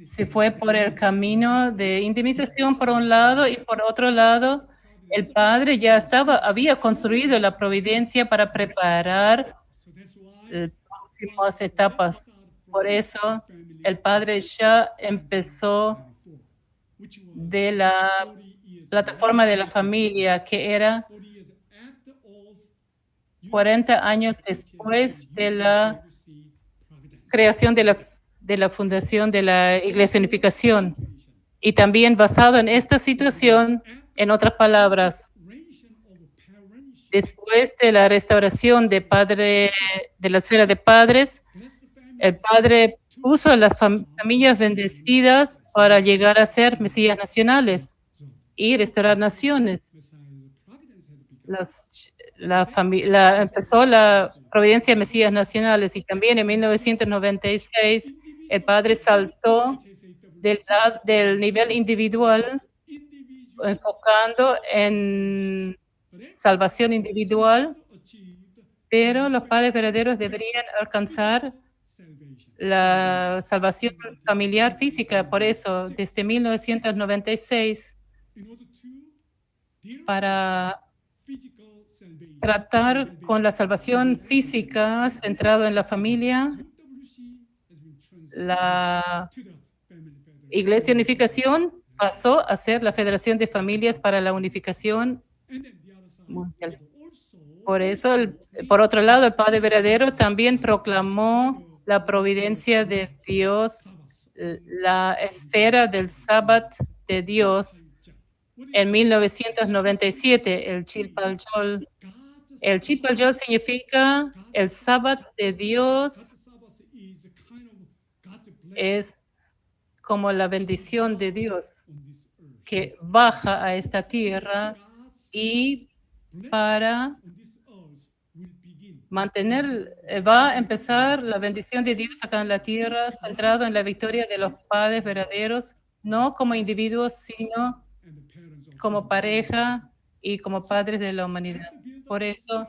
se fue por el camino de indemnización por un lado y por otro lado, el padre ya había construido la providencia para preparar las próximas etapas. Por eso, el padre ya empezó de la plataforma de la familia, que era 40 años después de la creación de la fundación de la Iglesia Unificación. Y también basado en esta situación, en otras palabras, después de la restauración de la esfera de padres, el padre puso las familias bendecidas para llegar a ser mesías nacionales y restaurar naciones. Empezó la providencia de mesías nacionales y también en 1996 el padre saltó del nivel individual, enfocando en salvación individual, pero los padres verdaderos deberían alcanzar la salvación familiar física. Por eso, desde 1996, para tratar con la salvación física centrado en la familia, la Iglesia Unificación pasó a ser la Federación de Familias para la Unificación Mundial. Por eso, por otro lado, el Padre Verdadero también proclamó la providencia de Dios, la esfera del Sabbat de Dios en 1997, el Chilpal Yol. El Chilpal Yol significa el Sabbat de Dios, es como la bendición de Dios que baja a esta tierra y para va a empezar la bendición de Dios acá en la tierra, centrado en la victoria de los padres verdaderos, no como individuos, sino como pareja y como padres de la humanidad. Por eso,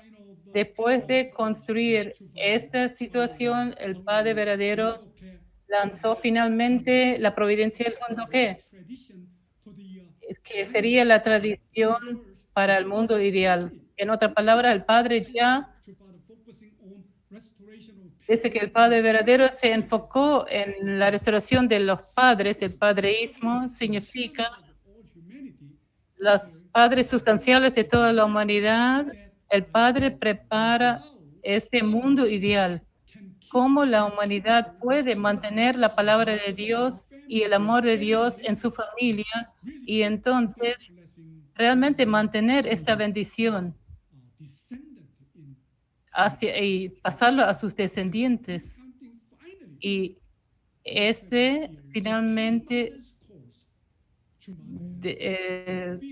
después de construir esta situación, el Padre verdadero lanzó finalmente la providencia del mundo que sería la tradición para el mundo ideal. En otras palabras, el Padre ya, desde que el Padre verdadero se enfocó en la restauración de los padres, el padreísmo significa los padres sustanciales de toda la humanidad. El Padre prepara este mundo ideal. ¿Cómo la humanidad puede mantener la palabra de Dios y el amor de Dios en su familia y entonces realmente mantener esta bendición y pasarlo a sus descendientes? Y finalmente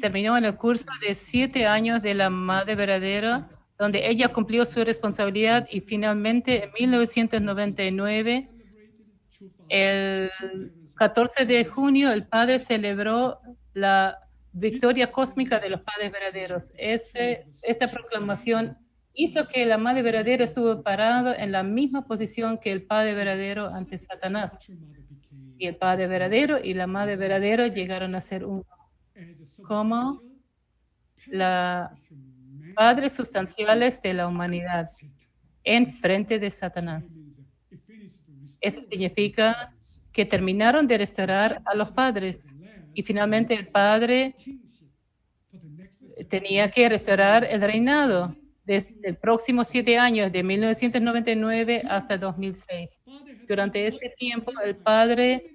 terminó en el curso de 7 años de la Madre Verdadera, donde ella cumplió su responsabilidad y finalmente en 1999, el 14 de junio, el Padre celebró la victoria cósmica de los Padres Verdaderos. Esta proclamación hizo que la Madre Verdadera estuvo parada en la misma posición que el Padre Verdadero ante Satanás. Y el Padre Verdadero y la Madre Verdadera llegaron a ser uno, como los padres sustanciales de la humanidad en frente de Satanás. Eso significa que terminaron de restaurar a los padres. Y finalmente el padre tenía que restaurar el reinado desde el próximo 7 años, de 1999 hasta 2006. Durante este tiempo, el padre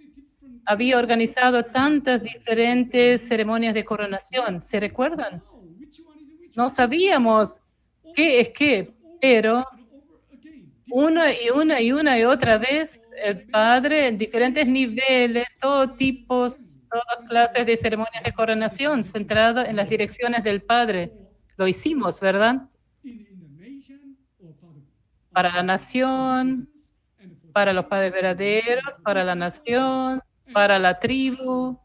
había organizado tantas diferentes ceremonias de coronación. ¿Se recuerdan? No sabíamos qué es qué, pero una y otra vez, el padre en diferentes niveles, todo tipos, todas clases de ceremonias de coronación, centrado en las direcciones del padre. Lo hicimos, ¿verdad? Para la nación, para los padres verdaderos, para la nación, para la tribu,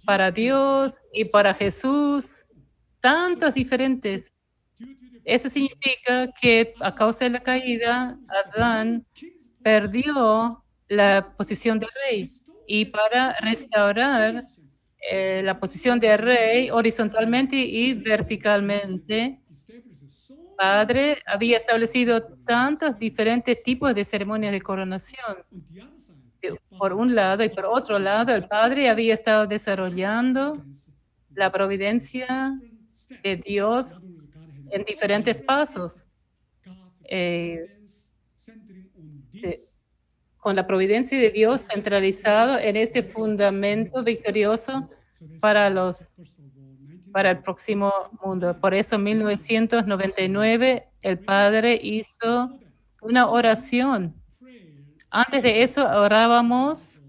para Dios y para Jesús. Tantos diferentes. Eso significa que a causa de la caída, Adán perdió la posición de rey. Y para restaurar la posición de rey horizontalmente y verticalmente, Padre había establecido tantos diferentes tipos de ceremonias de coronación. Por un lado y por otro lado, el Padre había estado desarrollando la providencia de Dios en diferentes pasos, con la providencia de Dios centralizado en este fundamento victorioso para el próximo mundo. Por eso en 1999 el Padre hizo una oración. Antes de eso orábamos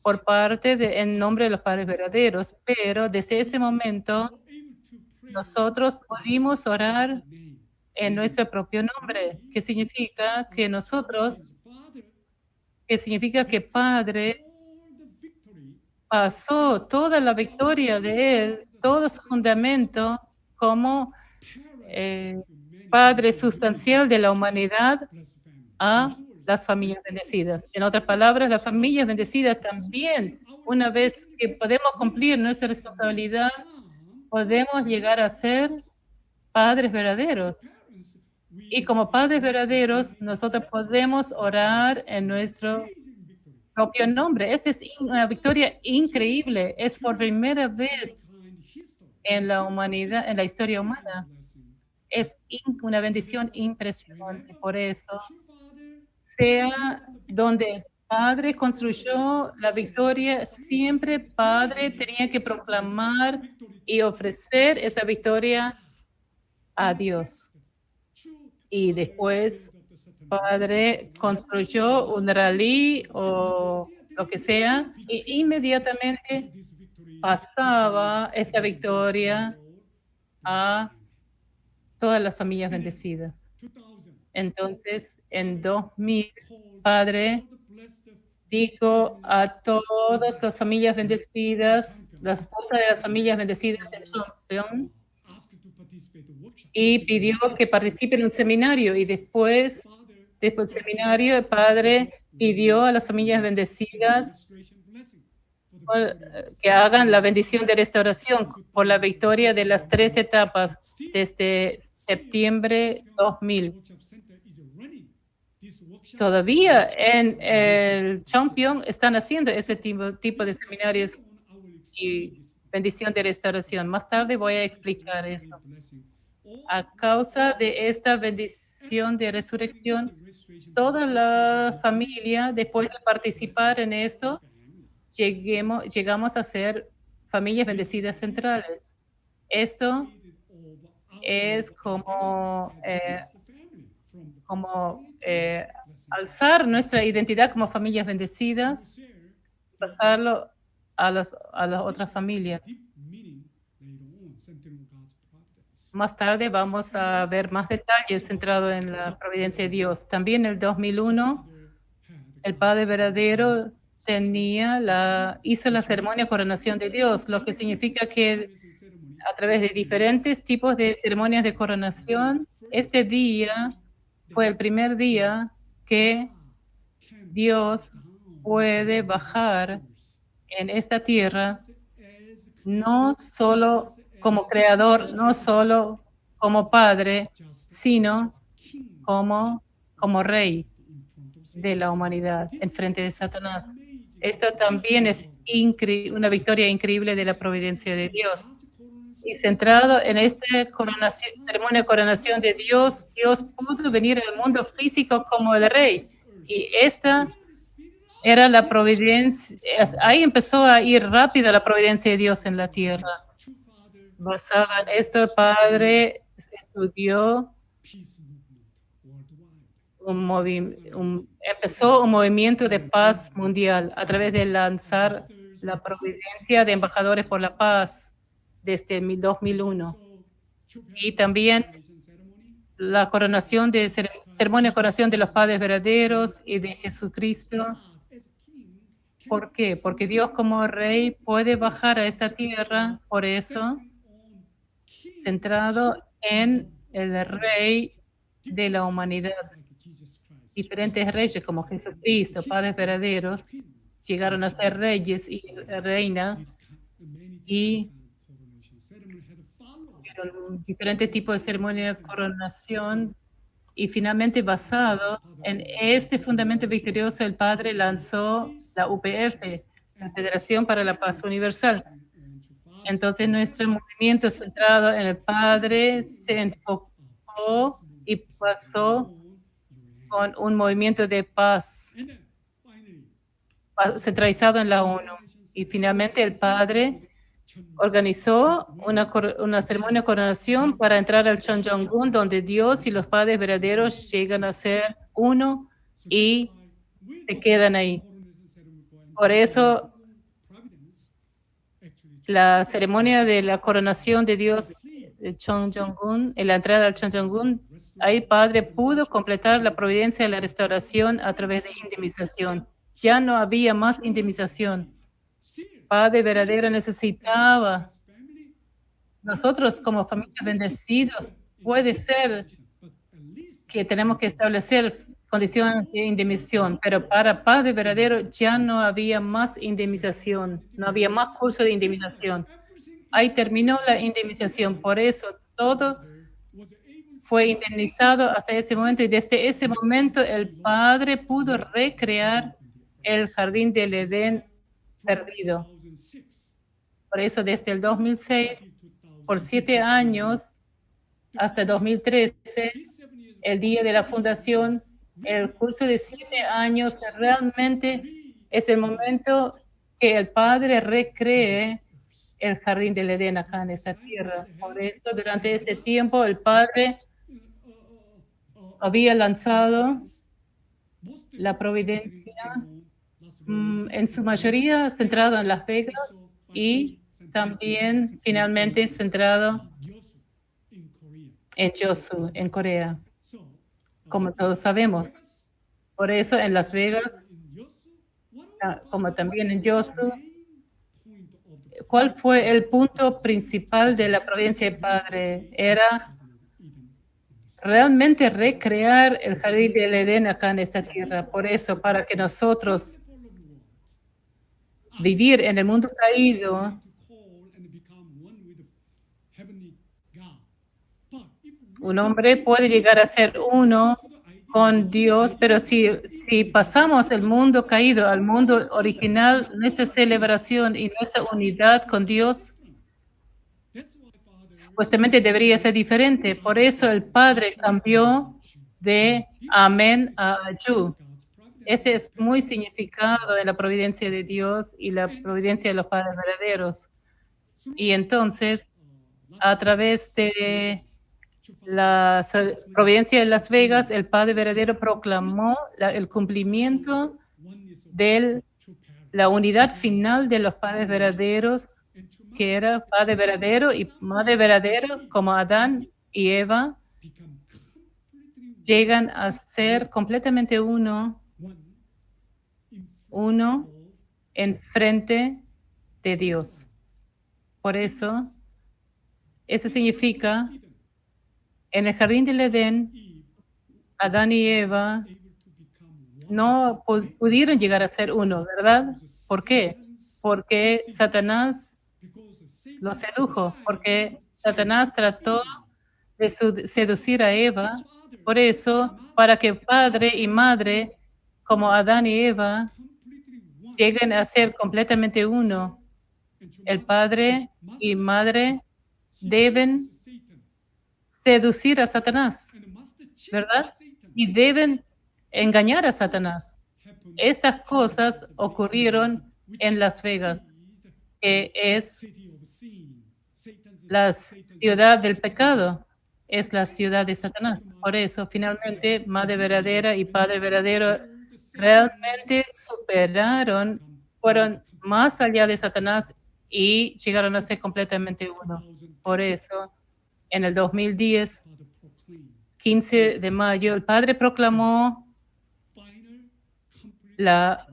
por en nombre de los padres verdaderos, pero desde ese momento nosotros pudimos orar en nuestro propio nombre, que significa que Padre pasó toda la victoria de Él, todo su fundamento como Padre sustancial de la humanidad a las familias bendecidas. En otras palabras, las familias bendecidas también, una vez que podemos cumplir nuestra responsabilidad, podemos llegar a ser padres verdaderos. Y como padres verdaderos, nosotros podemos orar en nuestro propio nombre. Esa es una victoria increíble. Es por primera vez en la humanidad, en la historia humana. Es una bendición impresionante. Por eso, sea donde el Padre construyó la victoria, siempre Padre tenía que proclamar y ofrecer esa victoria a Dios. Y después Padre construyó un rally o lo que sea, e inmediatamente pasaba esta victoria a todas las familias bendecidas. Entonces, en 2000, Padre dijo a todas las familias bendecidas, las esposas de las familias bendecidas del Champion, y pidió que participe en un seminario. Y después del seminario, el Padre pidió a las familias bendecidas que hagan la bendición de restauración por la victoria de las 3 etapas desde septiembre 2000. Todavía en el Champion están haciendo ese tipo de seminarios y bendición de restauración. Más tarde voy a explicar esto. A causa de esta bendición de resurrección, toda la familia, después de participar en esto, llegamos a ser familias bendecidas centrales. Esto es como alzar nuestra identidad como familias bendecidas, pasarlo a las otras familias. Más tarde vamos a ver más detalles centrados en la providencia de Dios. También en el 2001, el Padre verdadero hizo la ceremonia de coronación de Dios, lo que significa que a través de diferentes tipos de ceremonias de coronación, este día fue el primer día que Dios puede bajar en esta tierra, no solo como creador, no solo como padre, sino como rey de la humanidad en frente de Satanás. Esto también es una victoria increíble de la providencia de Dios. Y centrado en esta ceremonia de coronación de Dios, Dios pudo venir al mundo físico como el rey. Y esta era la providencia, ahí empezó a ir rápido la providencia de Dios en la tierra. Basado en esto, el Padre estudió empezó un movimiento de paz mundial a través de lanzar la providencia de embajadores por la paz desde 2001. Y también la coronación de ceremonia de coronación de los padres verdaderos y de Jesucristo. ¿Por qué? Porque Dios como rey puede bajar a esta tierra, por eso, centrado en el rey de la humanidad. Diferentes reyes como Jesucristo, padres verdaderos, llegaron a ser reyes y reina y diferentes tipos de ceremonia de coronación y finalmente basado en este fundamento victorioso el Padre lanzó la UPF, la Federación para la Paz Universal. Entonces nuestro movimiento centrado en el Padre se enfocó y pasó con un movimiento de paz centralizado en la ONU. Y finalmente el Padre organizó una ceremonia de coronación para entrar al Chonjongun, donde Dios y los padres verdaderos llegan a ser uno y se quedan ahí. Por eso, la ceremonia de la coronación de Dios, el Chonjongun, en la entrada al Chonjongun, ahí Padre pudo completar la providencia de la restauración a través de indemnización. Ya no había más indemnización. Padre verdadero necesitaba. Nosotros como familias bendecidos, puede ser que tenemos que establecer condiciones de indemnización, pero para Padre verdadero ya no había más indemnización, no había más curso de indemnización. Ahí terminó la indemnización, por eso todo fue indemnizado hasta ese momento y desde ese momento el Padre pudo recrear el jardín del Edén perdido. Por eso desde el 2006, por 7 años, hasta 2013, el día de la fundación, el curso de 7 años realmente es el momento que el Padre recree el jardín del Edén acá en esta tierra. Por eso durante ese tiempo el Padre había lanzado la providencia en su mayoría centrado en Las Vegas y también finalmente centrado en Yeosu, en Corea, como todos sabemos. Por eso en Las Vegas, como también en Yeosu, ¿cuál fue el punto principal de la providencia del Padre? Era realmente recrear el jardín del Edén acá en esta tierra. Por eso, para que nosotros vivir en el mundo caído, un hombre puede llegar a ser uno con Dios, pero si pasamos el mundo caído al mundo original, nuestra celebración y nuestra unidad con Dios supuestamente debería ser diferente. Por eso el Padre cambió de amén a ayú. Ese es muy significado de la providencia de Dios y la providencia de los padres verdaderos. Y entonces, a través de la providencia de Las Vegas, el Padre verdadero proclamó el cumplimiento de la unidad final de los padres verdaderos, que era Padre verdadero y Madre verdadero, como Adán y Eva, llegan a ser completamente uno en frente de Dios. Por eso significa, en el jardín del Edén, Adán y Eva no pudieron llegar a ser uno, ¿verdad? ¿Por qué? Porque Satanás los sedujo, porque Satanás trató de seducir a Eva. Por eso, para que padre y madre, como Adán y Eva, lleguen a ser completamente uno. El padre y madre deben seducir a Satanás, ¿verdad? Y deben engañar a Satanás. Estas cosas ocurrieron en Las Vegas, que es la ciudad del pecado, es la ciudad de Satanás. Por eso, finalmente, Madre verdadera y Padre verdadero realmente superaron, fueron más allá de Satanás y llegaron a ser completamente uno. Por eso, en el 2010, 15 de mayo, el Padre proclamó la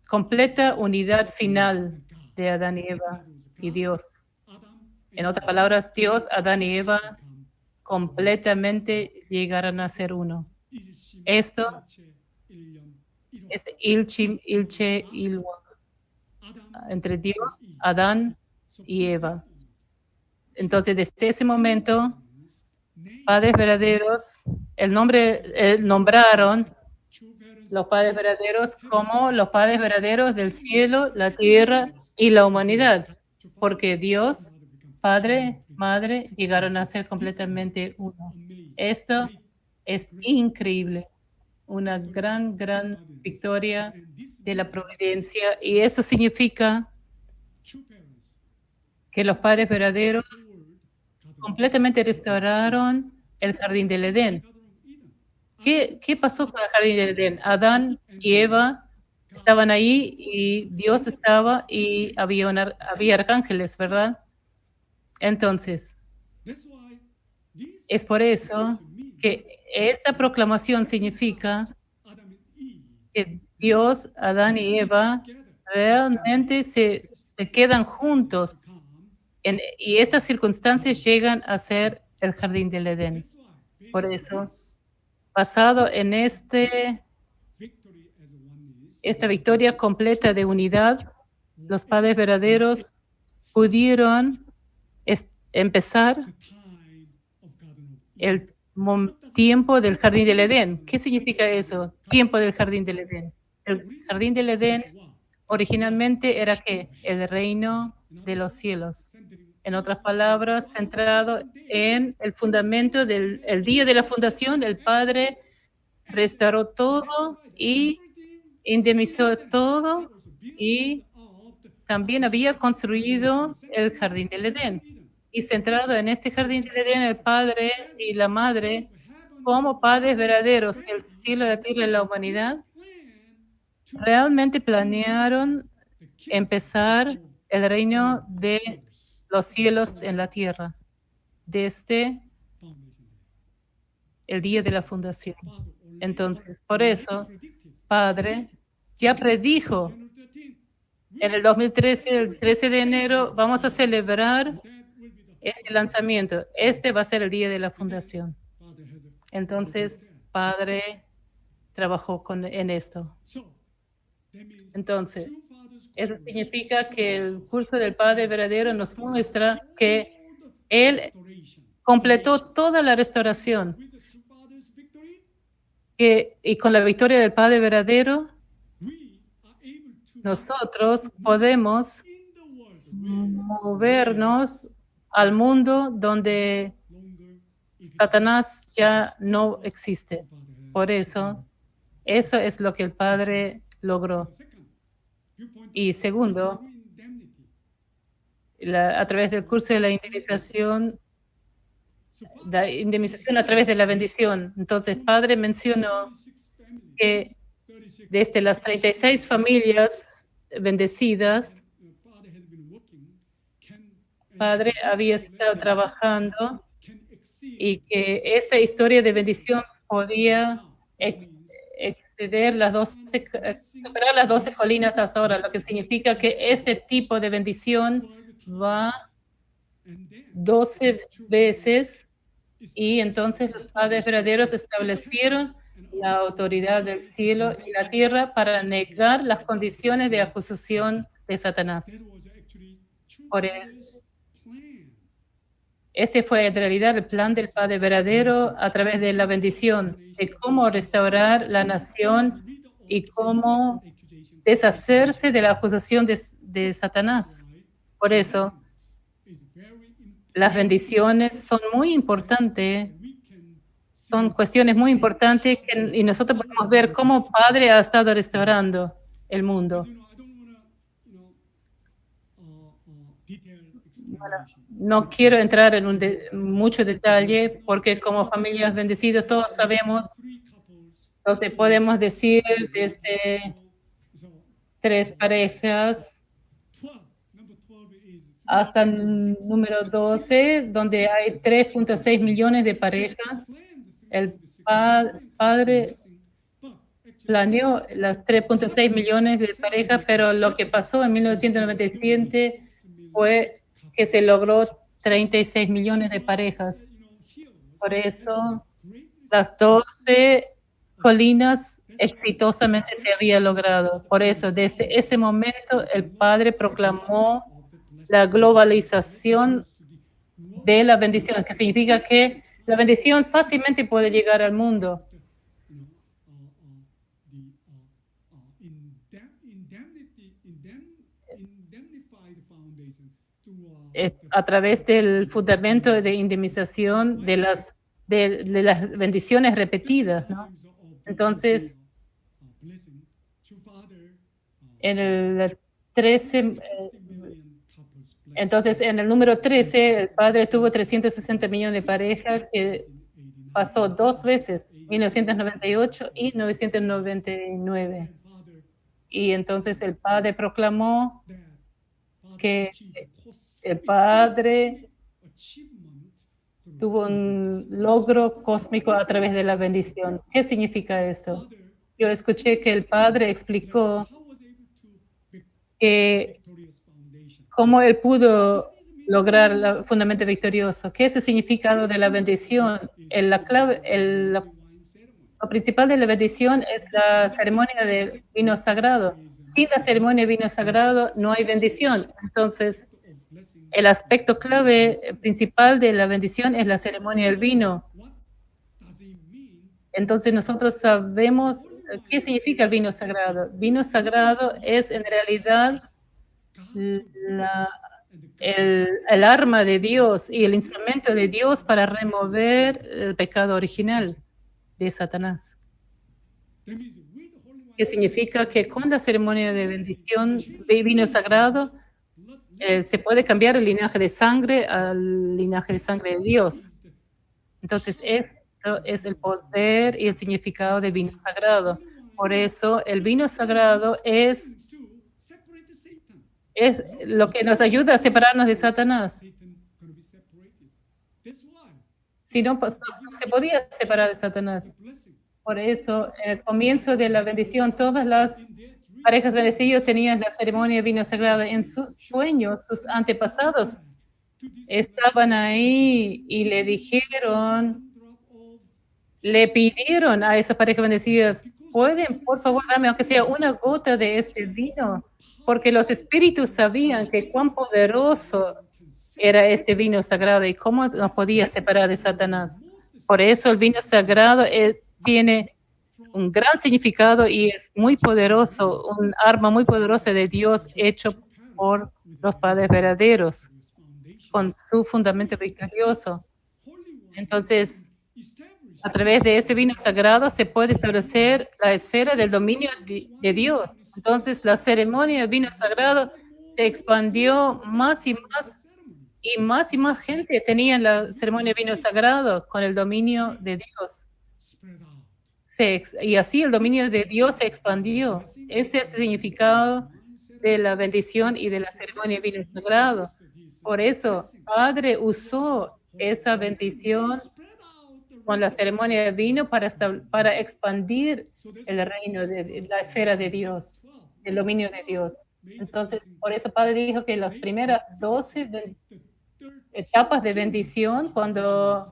completa unidad final de Adán y Eva y Dios. En otras palabras, Dios, Adán y Eva completamente llegaron a ser uno. Esto es Ilchim, Ilche, Ilwa, entre Dios, Adán y Eva. Entonces, desde ese momento, padres verdaderos, nombraron los padres verdaderos como los padres verdaderos del cielo, la tierra y la humanidad, porque Dios, Padre, Madre, llegaron a ser completamente uno. Esto es increíble, una gran victoria de la providencia, y eso significa que los padres verdaderos completamente restauraron el jardín del Edén. ¿Qué pasó con el jardín del Edén? Adán y Eva estaban ahí y Dios estaba y había arcángeles, ¿verdad? Entonces, es por eso que esta proclamación significa que Dios, Adán y Eva realmente se quedan juntos y estas circunstancias llegan a ser el jardín del Edén. Por eso, basado en esta victoria completa de unidad, los padres verdaderos pudieron empezar el tiempo del jardín del Edén. ¿Qué significa eso? Tiempo del jardín del Edén. El jardín del Edén originalmente era ¿qué? El reino de los cielos. En otras palabras, centrado en el fundamento del día de la fundación, el Padre restauró todo y indemnizó todo y también había construido el jardín del Edén. Y centrado en este jardín del Edén, el Padre y la Madre, como padres verdaderos del cielo, la tierra y la humanidad, realmente planearon empezar el reino de los cielos en la tierra desde el día de la fundación. Entonces, por eso, Padre ya predijo en el 2013, el 13 de enero, vamos a celebrar ese lanzamiento. Este va a ser el día de la fundación. Entonces, Padre trabajó en esto. Entonces, eso significa que el curso del Padre verdadero nos muestra que Él completó toda la restauración. Y con la victoria del Padre verdadero, nosotros podemos movernos al mundo donde Satanás ya no existe. Por eso es lo que el Padre logró. Y segundo, a través del curso de la indemnización a través de la bendición. Entonces, Padre mencionó que desde las 36 familias bendecidas, Padre había estado trabajando y que esta historia de bendición podía exceder superar las 12 colinas hasta ahora, lo que significa que este tipo de bendición va 12 veces, y entonces los padres verdaderos establecieron la autoridad del cielo y la tierra para negar las condiciones de acusación de Satanás. Ese fue en realidad el plan del Padre verdadero a través de la bendición, de cómo restaurar la nación y cómo deshacerse de la acusación de Satanás. Por eso, las bendiciones son muy importantes, son cuestiones muy importantes y nosotros podemos ver cómo Padre ha estado restaurando el mundo. No quiero entrar en mucho detalle porque como familias bendecidas todos sabemos, entonces podemos decir desde 3 parejas hasta el número 12, donde hay 3.6 millones de parejas. El Padre planeó las 3.6 millones de parejas, pero lo que pasó en 1997 fue que se logró 36 millones de parejas. Por eso, las 12 colinas exitosamente se había logrado. Por eso, desde ese momento, el Padre proclamó la globalización de la bendición, que significa que la bendición fácilmente puede llegar al mundo. A través del fundamento de indemnización de las bendiciones repetidas, ¿no? Entonces, en el 13, entonces en el número 13, el Padre tuvo 360 millones de parejas que pasó 2 veces, 1998 y 1999. Y entonces el Padre proclamó que el Padre tuvo un logro cósmico a través de la bendición. ¿Qué significa esto? Yo escuché que el Padre explicó que cómo él pudo lograr el fundamento victorioso. ¿Qué es el significado de la bendición? Lo principal de la bendición es la ceremonia del vino sagrado. Sin la ceremonia del vino sagrado no hay bendición. Entonces, el aspecto clave principal de la bendición es la ceremonia del vino. Entonces nosotros sabemos qué significa el vino sagrado. Vino sagrado es en realidad el arma de Dios y el instrumento de Dios para remover el pecado original de Satanás. ¿Qué significa? Que con la ceremonia de bendición de vino sagrado se puede cambiar el linaje de sangre al linaje de sangre de Dios. Entonces, esto es el poder y el significado del vino sagrado. Por eso, el vino sagrado es lo que nos ayuda a separarnos de Satanás. Si no, pues, no se podía separar de Satanás. Por eso, en el comienzo de la bendición, todas las parejas bendecidas tenían la ceremonia de vino sagrado en sus sueños, sus antepasados estaban ahí y le pidieron a esas parejas bendecidas, ¿pueden, por favor, darme aunque sea una gota de este vino? Porque los espíritus sabían que cuán poderoso era este vino sagrado y cómo nos podía separar de Satanás. Por eso el vino sagrado tiene un gran significado y es muy poderoso, un arma muy poderosa de Dios hecho por los padres verdaderos, con su fundamento victorioso. Entonces, a través de ese vino sagrado se puede establecer la esfera del dominio de Dios. Entonces, la ceremonia del vino sagrado se expandió más y más gente tenía la ceremonia del vino sagrado con el dominio de Dios. Y así el dominio de Dios se expandió. Ese es el significado de la bendición y de la ceremonia del vino sagrado. Por eso, Padre usó esa bendición con la ceremonia del vino para expandir el reino, la esfera de Dios, el dominio de Dios. Entonces, por eso Padre dijo que las primeras 12 etapas de bendición, cuando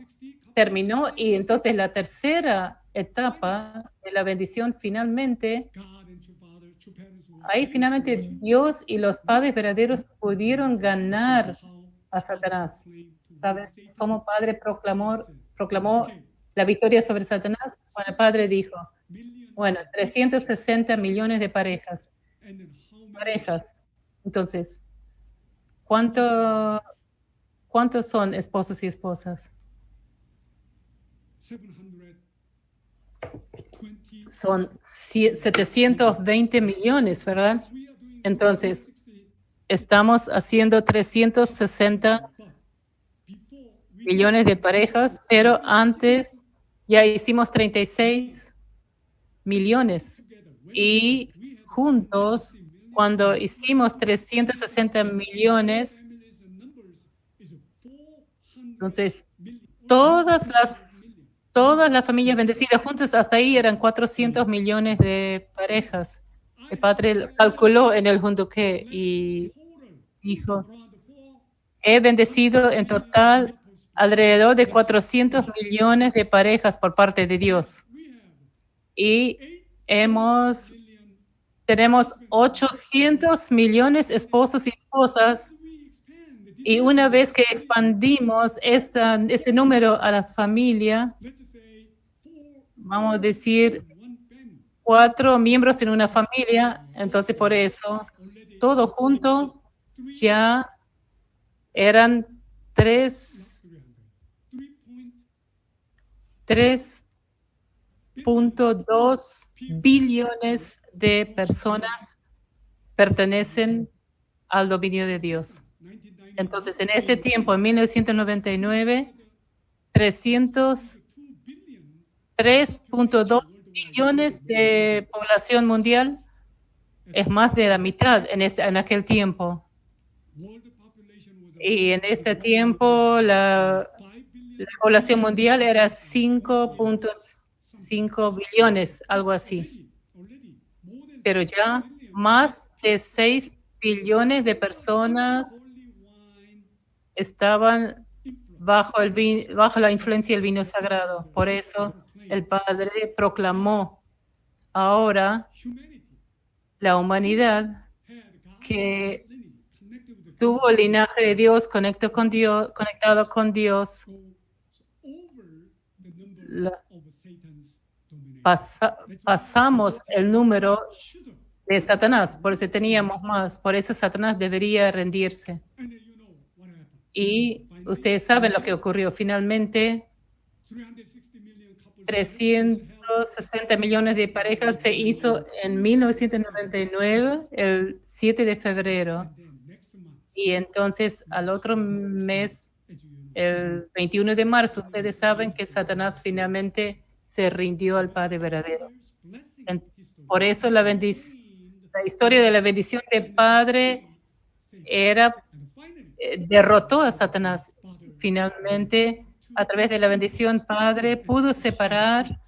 terminó, y entonces la tercera etapa de la bendición finalmente, ahí finalmente Dios y los padres verdaderos pudieron ganar a Satanás. ¿Sabes cómo Padre proclamó la victoria sobre Satanás? Cuando el Padre dijo, bueno, 360 millones de parejas. parejas. Entonces, ¿cuántos son esposos y esposas? 720. Son 720 millones, ¿verdad? Entonces, estamos haciendo 360 millones de parejas, pero antes ya hicimos 36 millones. Y juntos, cuando hicimos 360 millones, entonces todas las familias bendecidas juntas, hasta ahí eran 400 millones de parejas. El padre calculó en el Junduque y dijo, he bendecido en total alrededor de 400 millones de parejas por parte de Dios. Y tenemos 800 millones de esposos y esposas. Y una vez que expandimos este número a las familias, vamos a decir 4 miembros en una familia, entonces por eso, todo junto ya eran 3.2 billones de personas pertenecen al dominio de Dios. Entonces, en este tiempo, en 1999, 3.2 billones de población mundial es más de la mitad en aquel tiempo. Y en este tiempo, la población mundial era 5.5 billones, algo así. Pero ya más de 6 billones de personas estaban bajo la influencia del vino sagrado. Por eso el Padre proclamó ahora la humanidad que tuvo el linaje de Dios, conectado con Dios. Pasamos el número de Satanás, por eso teníamos más, por eso Satanás debería rendirse. Y ustedes saben lo que ocurrió. Finalmente, 360 millones de parejas se hizo en 1999, el 7 de febrero. Y entonces, al otro mes, el 21 de marzo, ustedes saben que Satanás finalmente se rindió al Padre verdadero. Por eso la historia de la bendición del Padre derrotó a Satanás. Finalmente, a través de la bendición, Padre pudo separar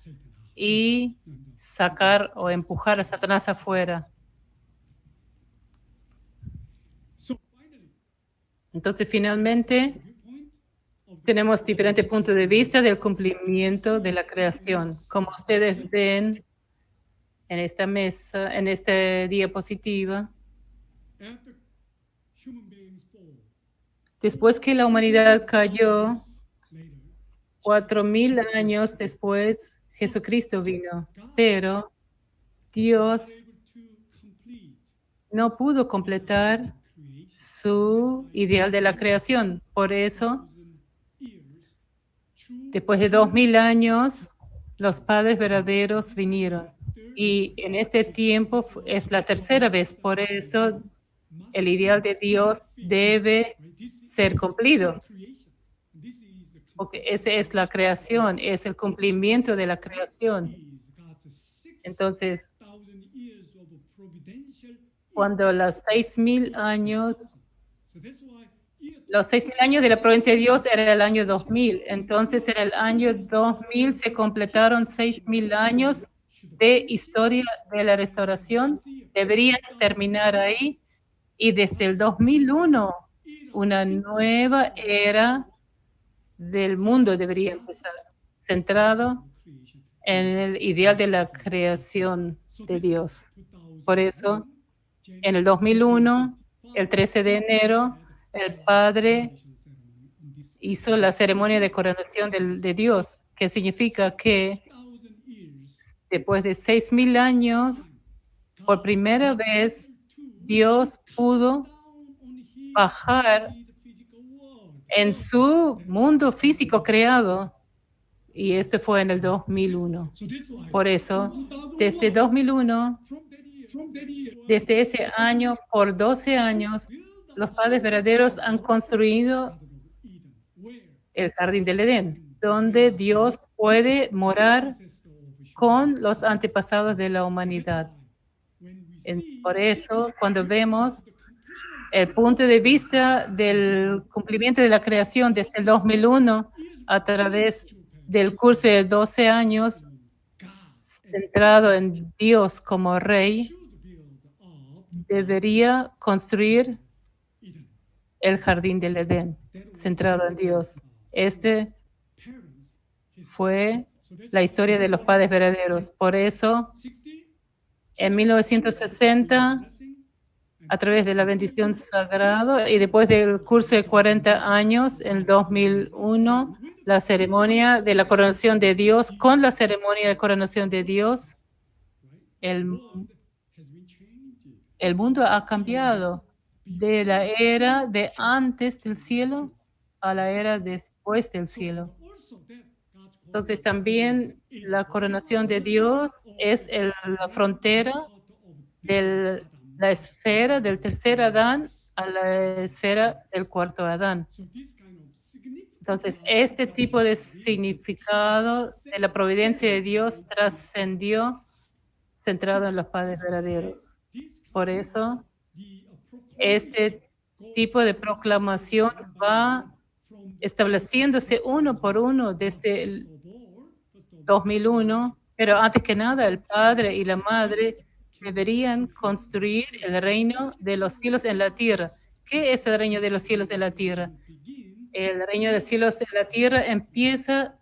y sacar o empujar a Satanás afuera. Entonces, finalmente, tenemos diferentes puntos de vista del cumplimiento de la creación. Como ustedes ven en esta mesa, en esta diapositiva, después que la humanidad cayó, 4,000 años después, Jesucristo vino, pero Dios no pudo completar su ideal de la creación. Por eso, después de 2,000 años, los padres verdaderos vinieron. Y en este tiempo es la tercera vez, por eso el ideal de Dios debe ser cumplido. Porque esa es la creación, es el cumplimiento de la creación. Entonces, cuando los 6,000 años de la providencia de Dios era el año 2000. Entonces, en el año 2000 se completaron 6,000 años de historia de la restauración. Deberían terminar ahí. Y desde el 2001, una nueva era del mundo debería empezar, centrado en el ideal de la creación de Dios. Por eso, en el 2001, el 13 de enero, el Padre hizo la ceremonia de coronación de Dios, que significa que después de 6,000 años, Por primera vez, Dios pudo bajar en su mundo físico creado, y este fue en el 2001. Por eso, desde 2001, desde ese año, por 12 años, los padres verdaderos han construido el jardín del Edén, donde Dios puede morar con los antepasados de la humanidad. Por eso, cuando vemos el punto de vista del cumplimiento de la creación desde el 2001 a través del curso de 12 años centrado en Dios como Rey, debería construir el jardín del Edén, centrado en Dios. Este fue la historia de los padres verdaderos. Por eso, en 1960, a través de la bendición sagrada y después del curso de 40 años, en 2001, la ceremonia de la coronación de Dios, con la ceremonia de coronación de Dios, el mundo ha cambiado de la era de antes del cielo a la era después del cielo. Entonces también la coronación de Dios es la frontera de la esfera del tercer Adán a la esfera del cuarto Adán. Entonces, este tipo de significado de la providencia de Dios trascendió centrado en los padres verdaderos. Por eso, este tipo de proclamación va estableciéndose uno por uno desde el 2001, pero antes que nada el padre y la madre deberían construir el reino de los cielos en la tierra. ¿Qué es el reino de los cielos en la tierra? El reino de los cielos en la tierra empieza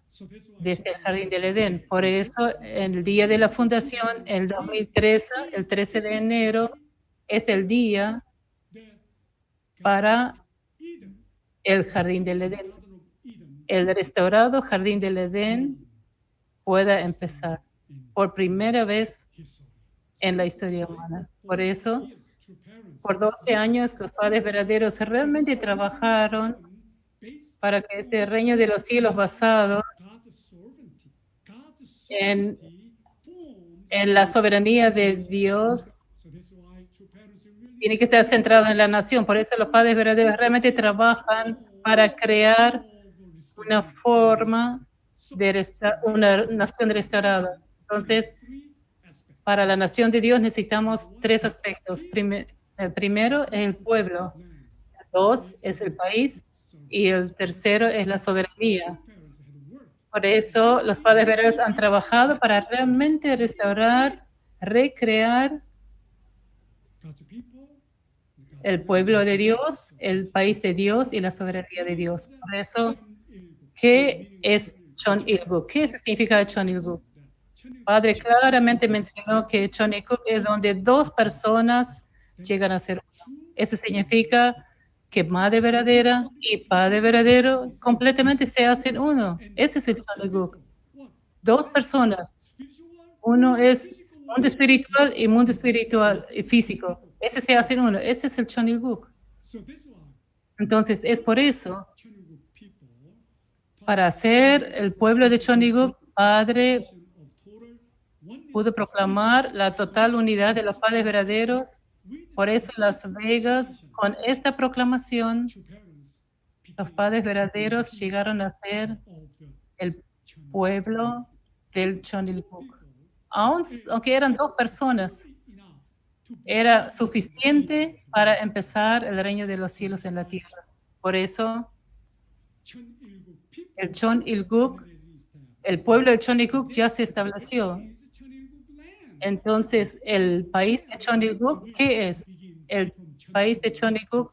desde el jardín del Edén. Por eso, en el día de la fundación, el 2013, el 13 de enero, es el día para el jardín del Edén. El restaurado jardín del Edén pueda empezar por primera vez en la historia humana. Por eso, por 12 años, los padres verdaderos realmente trabajaron para que este reino de los cielos basado en la soberanía de Dios tiene que estar centrado en la nación. Por eso los padres verdaderos realmente trabajan para crear una forma de una nación restaurada. Entonces, para la nación de Dios necesitamos tres aspectos. El primero es el pueblo, el dos es el país y el tercero es la soberanía. Por eso los padres verdaderos han trabajado para realmente restaurar, recrear el pueblo de Dios, el país de Dios y la soberanía de Dios. Por eso, ¿qué es Chon Il-guk? ¿Qué significa Chon Il-guk? El padre claramente mencionó que Chon Il-guk es donde dos personas llegan a ser uno. Eso significa que madre verdadera y padre verdadero completamente se hacen uno. Ese es el Chon Il-guk. Dos personas. Uno es mundo espiritual y físico. Ese se hacen uno. Ese es el Chon Il-guk. Entonces, es por eso, para hacer el pueblo de Chon Il-guk, padre pudo proclamar la total unidad de los padres verdaderos. Por eso Las Vegas, con esta proclamación, los padres verdaderos llegaron a ser el pueblo del Chon Il-guk. Aunque eran dos personas, era suficiente para empezar el reino de los cielos en la tierra. Por eso, el Chon Il-guk, el pueblo del Chon Il-guk ya se estableció. Entonces, el país de Chon Il-guk, ¿qué es? El país de Chon Il-guk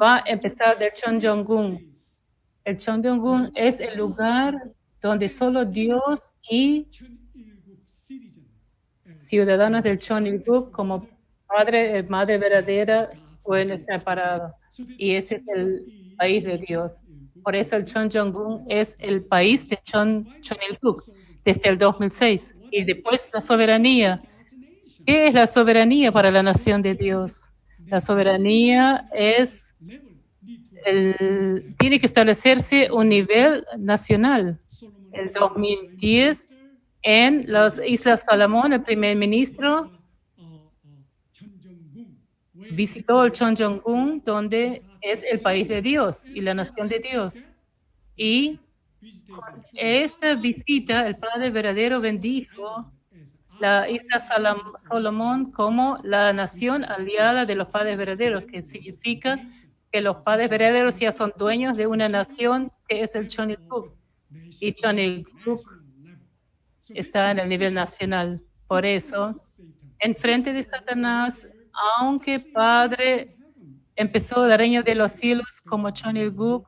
va a empezar del Chonjong-gun. El Chonjong-gun es el lugar donde solo Dios y ciudadanos del Chon Il-guk como madre verdadera pueden estar parados. Y ese es el país de Dios. Por eso el Chonjong-gun es el país de Chon Il-guk desde el 2006. Y después la soberanía ¿Qué es la soberanía para la nación de Dios? La soberanía es tiene que establecerse un nivel nacional. El 2010, en las Islas Salomón, el primer ministro visitó el Chonjong-gun, donde es el país de Dios y la nación de Dios. Y con esta visita, el Padre verdadero bendijo la isla Salomón como la nación aliada de los padres verdaderos, que significa que los padres verdaderos ya son dueños de una nación que es el Chonilguk. Y Chonilguk está en el nivel nacional. Por eso, en frente de Satanás, aunque Padre empezó el reino de los cielos como Chonilguk,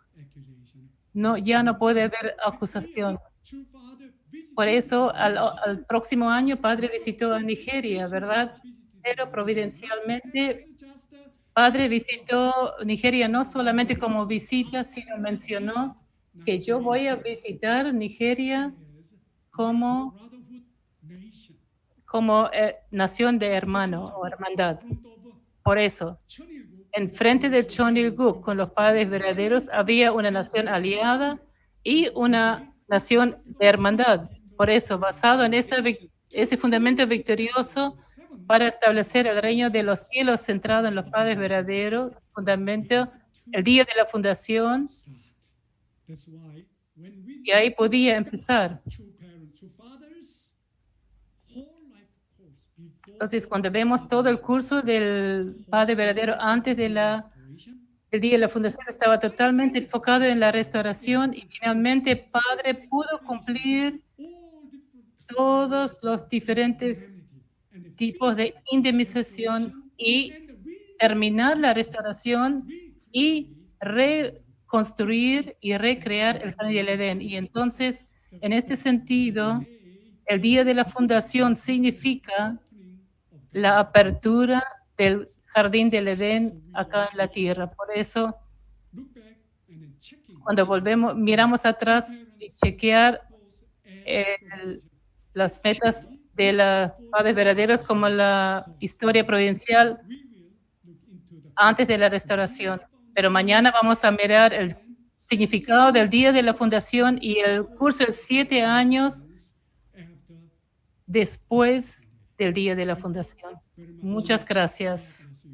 ya no puede haber acusación. Por eso, al próximo año, Padre visitó a Nigeria, ¿verdad? Pero providencialmente, Padre visitó Nigeria no solamente como visita, sino mencionó que yo voy a visitar Nigeria como nación de hermano o hermandad. Por eso, en frente del Chonilguk, con los padres verdaderos, había una nación aliada y una nación de hermandad. Por eso, basado en ese fundamento victorioso para establecer el reino de los cielos centrado en los padres verdaderos, fundamento, el día de la fundación, y ahí podía empezar. Entonces, cuando vemos todo el curso del Padre verdadero antes de el día de la fundación, estaba totalmente enfocado en la restauración y finalmente Padre pudo cumplir todos los diferentes tipos de indemnización y terminar la restauración y reconstruir y recrear el Jardín del Edén. Y entonces, en este sentido, el día de la fundación significa la apertura del Jardín del Edén acá en la tierra. Por eso, cuando miramos atrás y chequear las metas de los padres verdaderos como la historia provincial antes de la restauración. Pero mañana vamos a mirar el significado del día de la fundación y el curso de 7 años después del día de la fundación. Muchas gracias.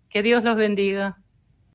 Que Dios los bendiga.